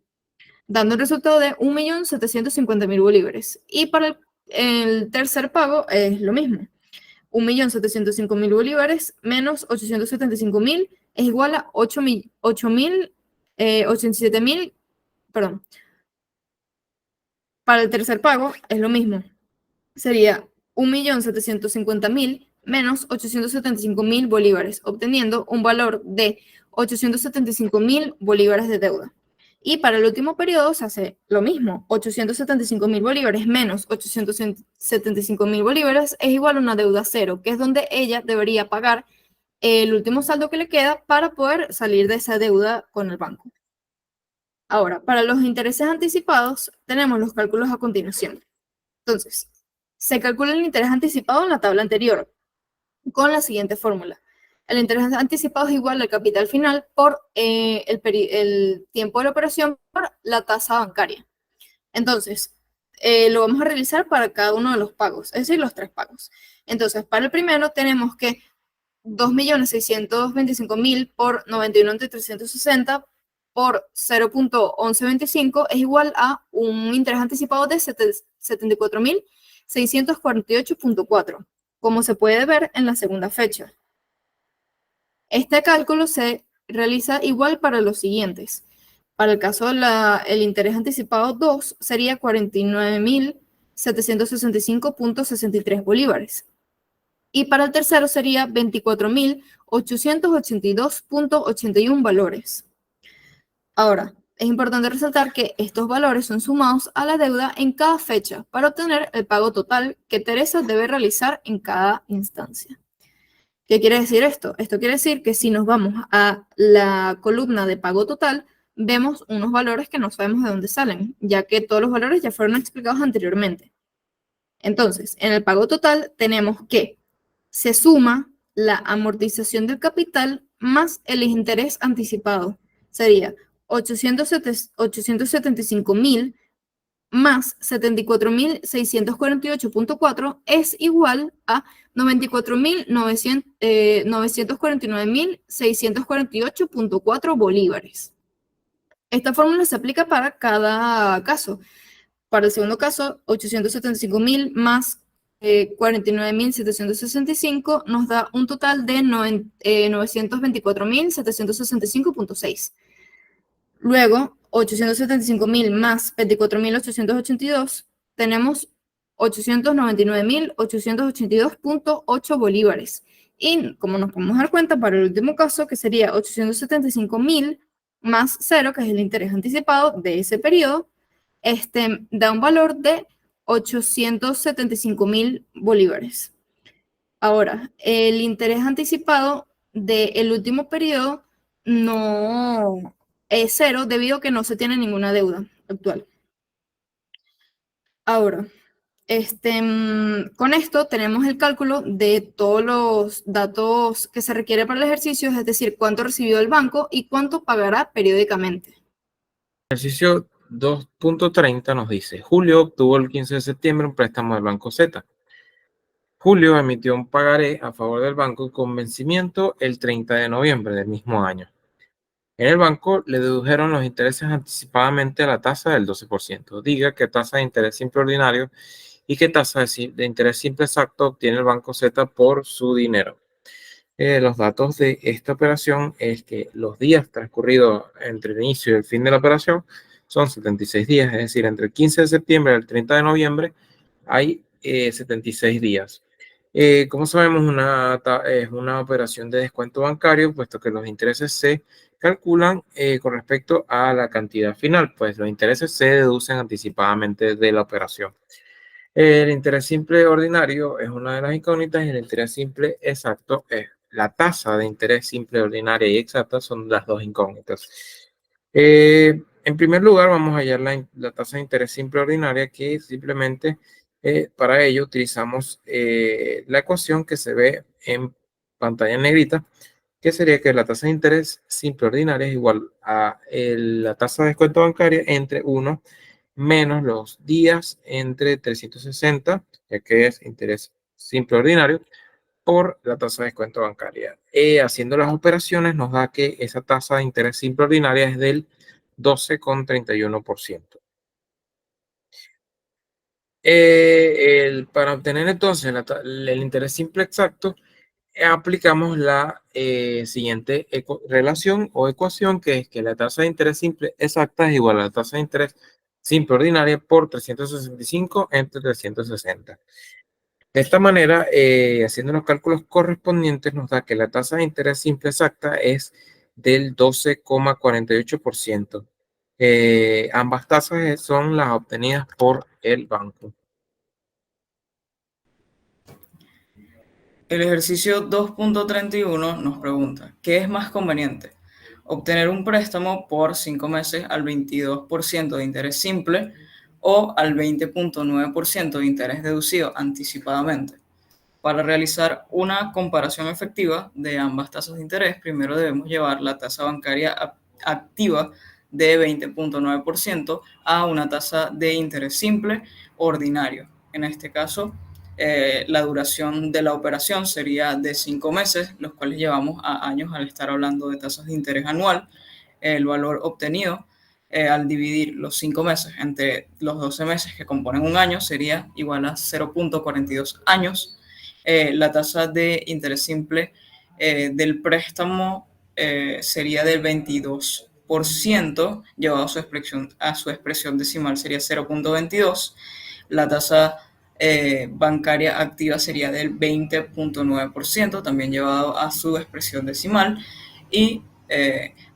Speaker 2: dando el resultado de 1.750.000 bolívares. Y para el tercer pago es lo mismo. 1.705.000 bolívares menos 875.000 es igual a 87.000, perdón. Para el tercer pago es lo mismo. Sería 1.750.000 menos 875.000 bolívares, obteniendo un valor de 875.000 bolívares de deuda. Y para el último periodo se hace lo mismo. 875.000 bolívares menos 875.000 bolívares es igual a una deuda cero, que es donde ella debería pagar el último saldo que le queda para poder salir de esa deuda con el banco. Ahora, para los intereses anticipados, tenemos los cálculos a continuación. Entonces, se calcula el interés anticipado en la tabla anterior, con la siguiente fórmula. El interés anticipado es igual al capital final por el tiempo de la operación por la tasa bancaria. Entonces, lo vamos a realizar para cada uno de los pagos, es decir, los 3 pagos. Entonces, para el primero tenemos que 2.625.000 por 91.360 por 0.1125 es igual a un interés anticipado de 74.648.4, como se puede ver en la segunda fecha. Este cálculo se realiza igual para los siguientes. Para el caso del interés anticipado 2 sería 49.765.63 bolívares. Y para el tercero sería 24.882.81 valores. Ahora, es importante resaltar que estos valores son sumados a la deuda en cada fecha para obtener el pago total que Teresa debe realizar en cada instancia. ¿Qué quiere decir esto? Esto quiere decir que si nos vamos a la columna de pago total, vemos unos valores que no sabemos de dónde salen, ya que todos los valores ya fueron explicados anteriormente. Entonces, en el pago total tenemos que se suma la amortización del capital más el interés anticipado. Sería 875.000 más 74.648.4 es igual a 949.648.4 bolívares. Esta fórmula se aplica para cada caso. Para el segundo caso, 875.000 más 49.765 nos da un total de 924.765.6. Luego, 875.000 más 24.882, tenemos 899.882.8 bolívares. Y como nos podemos dar cuenta, para el último caso, que sería 875.000 más 0, que es el interés anticipado de ese periodo, da un valor de 875.000 bolívares. Ahora, el interés anticipado del último periodo no es 0 debido a que no se tiene ninguna deuda actual. Ahora, con esto tenemos el cálculo de todos los datos que se requiere para el ejercicio, es decir, cuánto recibió el banco y cuánto pagará periódicamente.
Speaker 3: Ejercicio 2.30 nos dice, Julio obtuvo el 15 de septiembre un préstamo del Banco Z. Julio emitió un pagaré a favor del banco con vencimiento el 30 de noviembre del mismo año. En el banco le dedujeron los intereses anticipadamente a la tasa del 12%. Diga qué tasa de interés simple ordinario y qué tasa de interés simple exacto obtiene el Banco Z por su dinero. Los datos de esta operación es que los días transcurridos entre el inicio y el fin de la operación son 76 días, es decir, entre el 15 de septiembre y el 30 de noviembre hay 76 días. Como sabemos, es una operación de descuento bancario, puesto que los intereses se calculan con respecto a la cantidad final, pues los intereses se deducen anticipadamente de la operación. El interés simple ordinario es una de las incógnitas y el interés simple exacto es la tasa de interés simple ordinaria y exacta son las dos incógnitas. En primer lugar, vamos a hallar la tasa de interés simple ordinaria que simplemente para ello utilizamos la ecuación que se ve en pantalla en negrita, que sería que la tasa de interés simple ordinaria es igual a la tasa de descuento bancaria entre 1 menos los días entre 360, ya que es interés simple ordinario, por la tasa de descuento bancaria. Haciendo las operaciones nos da que esa tasa de interés simple ordinaria es del 12,31%. Para obtener entonces el interés simple exacto, aplicamos la siguiente relación o ecuación, que es que la tasa de interés simple exacta es igual a la tasa de interés simple ordinaria por 365 entre 360. De esta manera, haciendo los cálculos correspondientes, nos da que la tasa de interés simple exacta es del 12,48%. Ambas tasas son las obtenidas por el banco.
Speaker 1: El ejercicio 2.31 nos pregunta, ¿qué es más conveniente? ¿Obtener un préstamo por 5 meses al 22% de interés simple o al 20,9% de interés deducido anticipadamente? Para realizar una comparación efectiva de ambas tasas de interés, primero debemos llevar la tasa bancaria activa de 20,9% a una tasa de interés simple ordinario. En este caso, la duración de la operación sería de 5 meses, los cuales llevamos a años al estar hablando de tasas de interés anual. El valor obtenido al dividir los 5 meses entre los 12 meses que componen un año sería igual a 0,42 años. La tasa de interés simple del préstamo sería del 22%, llevado a su expresión decimal sería 0,22. La tasa bancaria activa sería del 20,9%, también llevado a su expresión decimal. Y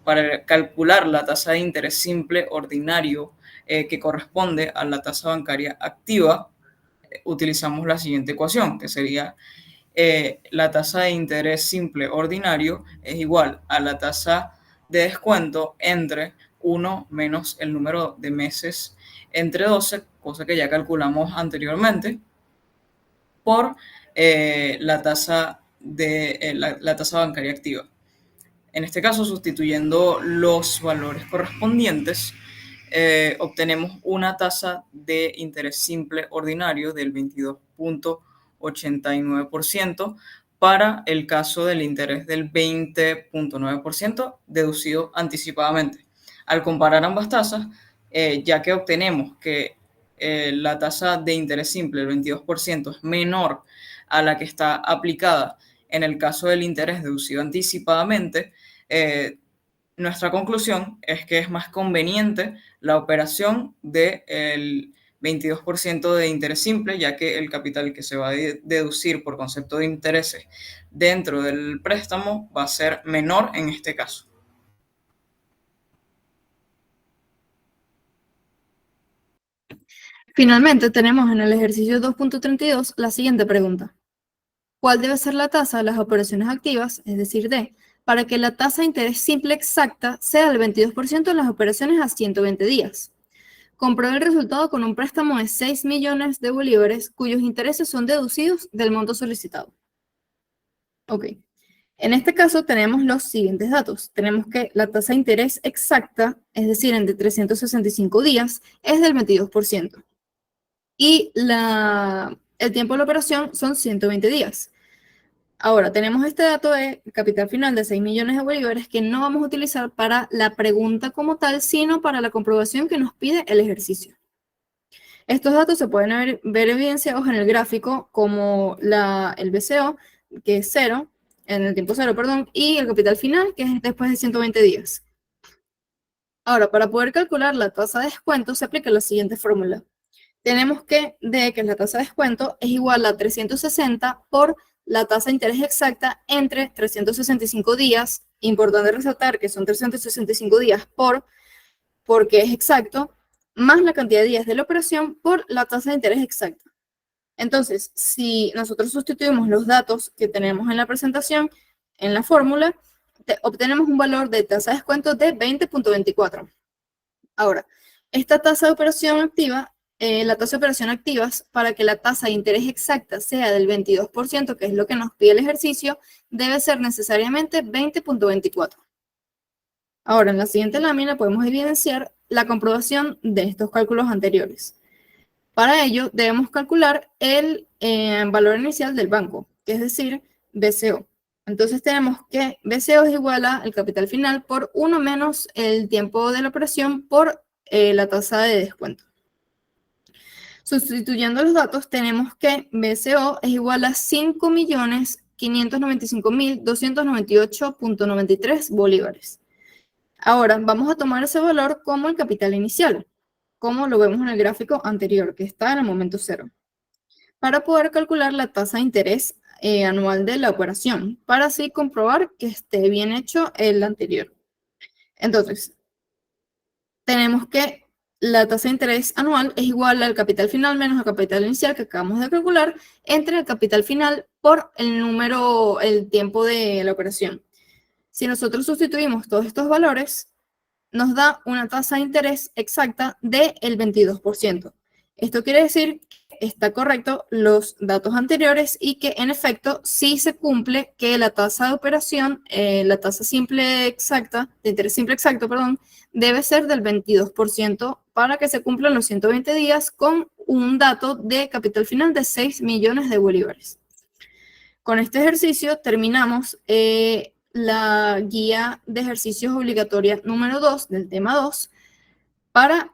Speaker 1: para calcular la tasa de interés simple ordinario que corresponde a la tasa bancaria activa, utilizamos la siguiente ecuación, que sería la tasa de interés simple ordinario es igual a la tasa de descuento entre 1 menos el número de meses entre 12, cosa que ya calculamos anteriormente, por la tasa bancaria activa. En este caso, sustituyendo los valores correspondientes, obtenemos una tasa de interés simple ordinario del 22,89% para el caso del interés del 20,9% deducido anticipadamente. Al comparar ambas tasas, ya que obtenemos que la tasa de interés simple, el 22%, es menor a la que está aplicada en el caso del interés deducido anticipadamente, nuestra conclusión es que es más conveniente la operación del 22% de interés simple, ya que el capital que se va a deducir por concepto de intereses dentro del préstamo va a ser menor en este caso.
Speaker 2: Finalmente, tenemos en el ejercicio 2.32 la siguiente pregunta. ¿Cuál debe ser la tasa de las operaciones activas, es decir, D, para que la tasa de interés simple exacta sea del 22% en las operaciones a 120 días? Compruebe el resultado con un préstamo de 6 millones de bolívares cuyos intereses son deducidos del monto solicitado. Ok. En este caso tenemos los siguientes datos. Tenemos que la tasa de interés exacta, es decir, entre 365 días, es del 22%. Y el tiempo de la operación son 120 días. Ahora, tenemos este dato de capital final de 6 millones de bolívares que no vamos a utilizar para la pregunta como tal, sino para la comprobación que nos pide el ejercicio. Estos datos se pueden ver evidenciados en el gráfico como el BCO, que es 0, en el tiempo 0, perdón, y el capital final, que es después de 120 días. Ahora, para poder calcular la tasa de descuento, se aplica la siguiente fórmula. Tenemos que D, que es la tasa de descuento, es igual a 360 por la tasa de interés exacta entre 365 días. Importante resaltar que son 365 días porque es exacto, más la cantidad de días de la operación por la tasa de interés exacta. Entonces, si nosotros sustituimos los datos que tenemos en la presentación en la fórmula, obtenemos un valor de tasa de descuento de 20.24. Ahora, esta tasa de operación activa, la tasa de operación activas, para que la tasa de interés exacta sea del 22%, que es lo que nos pide el ejercicio, debe ser necesariamente 20.24. Ahora, en la siguiente lámina podemos evidenciar la comprobación de estos cálculos anteriores. Para ello, debemos calcular el valor inicial del banco, que es decir, BCO. Entonces tenemos que BCO es igual al capital final por 1 menos el tiempo de la operación por la tasa de descuento. Sustituyendo los datos, tenemos que BCO es igual a 5.595.298.93 bolívares. Ahora, vamos a tomar ese valor como el capital inicial, como lo vemos en el gráfico anterior, que está en el momento 0, para poder calcular la tasa de interés anual de la operación, para así comprobar que esté bien hecho el anterior. Entonces, tenemos que la tasa de interés anual es igual al capital final menos el capital inicial que acabamos de calcular entre el capital final por el tiempo de la operación. Si nosotros sustituimos todos estos valores, nos da una tasa de interés exacta del 22%. Esto quiere decir que está correcto los datos anteriores y que en efecto sí se cumple que la tasa de operación, la tasa simple exacta, de interés simple exacto, perdón, debe ser del 22% para que se cumplan los 120 días con un dato de capital final de 6 millones de bolívares. Con este ejercicio terminamos la guía de ejercicios obligatoria número 2 del tema 2 para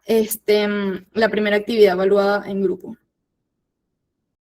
Speaker 2: la primera actividad evaluada en grupo.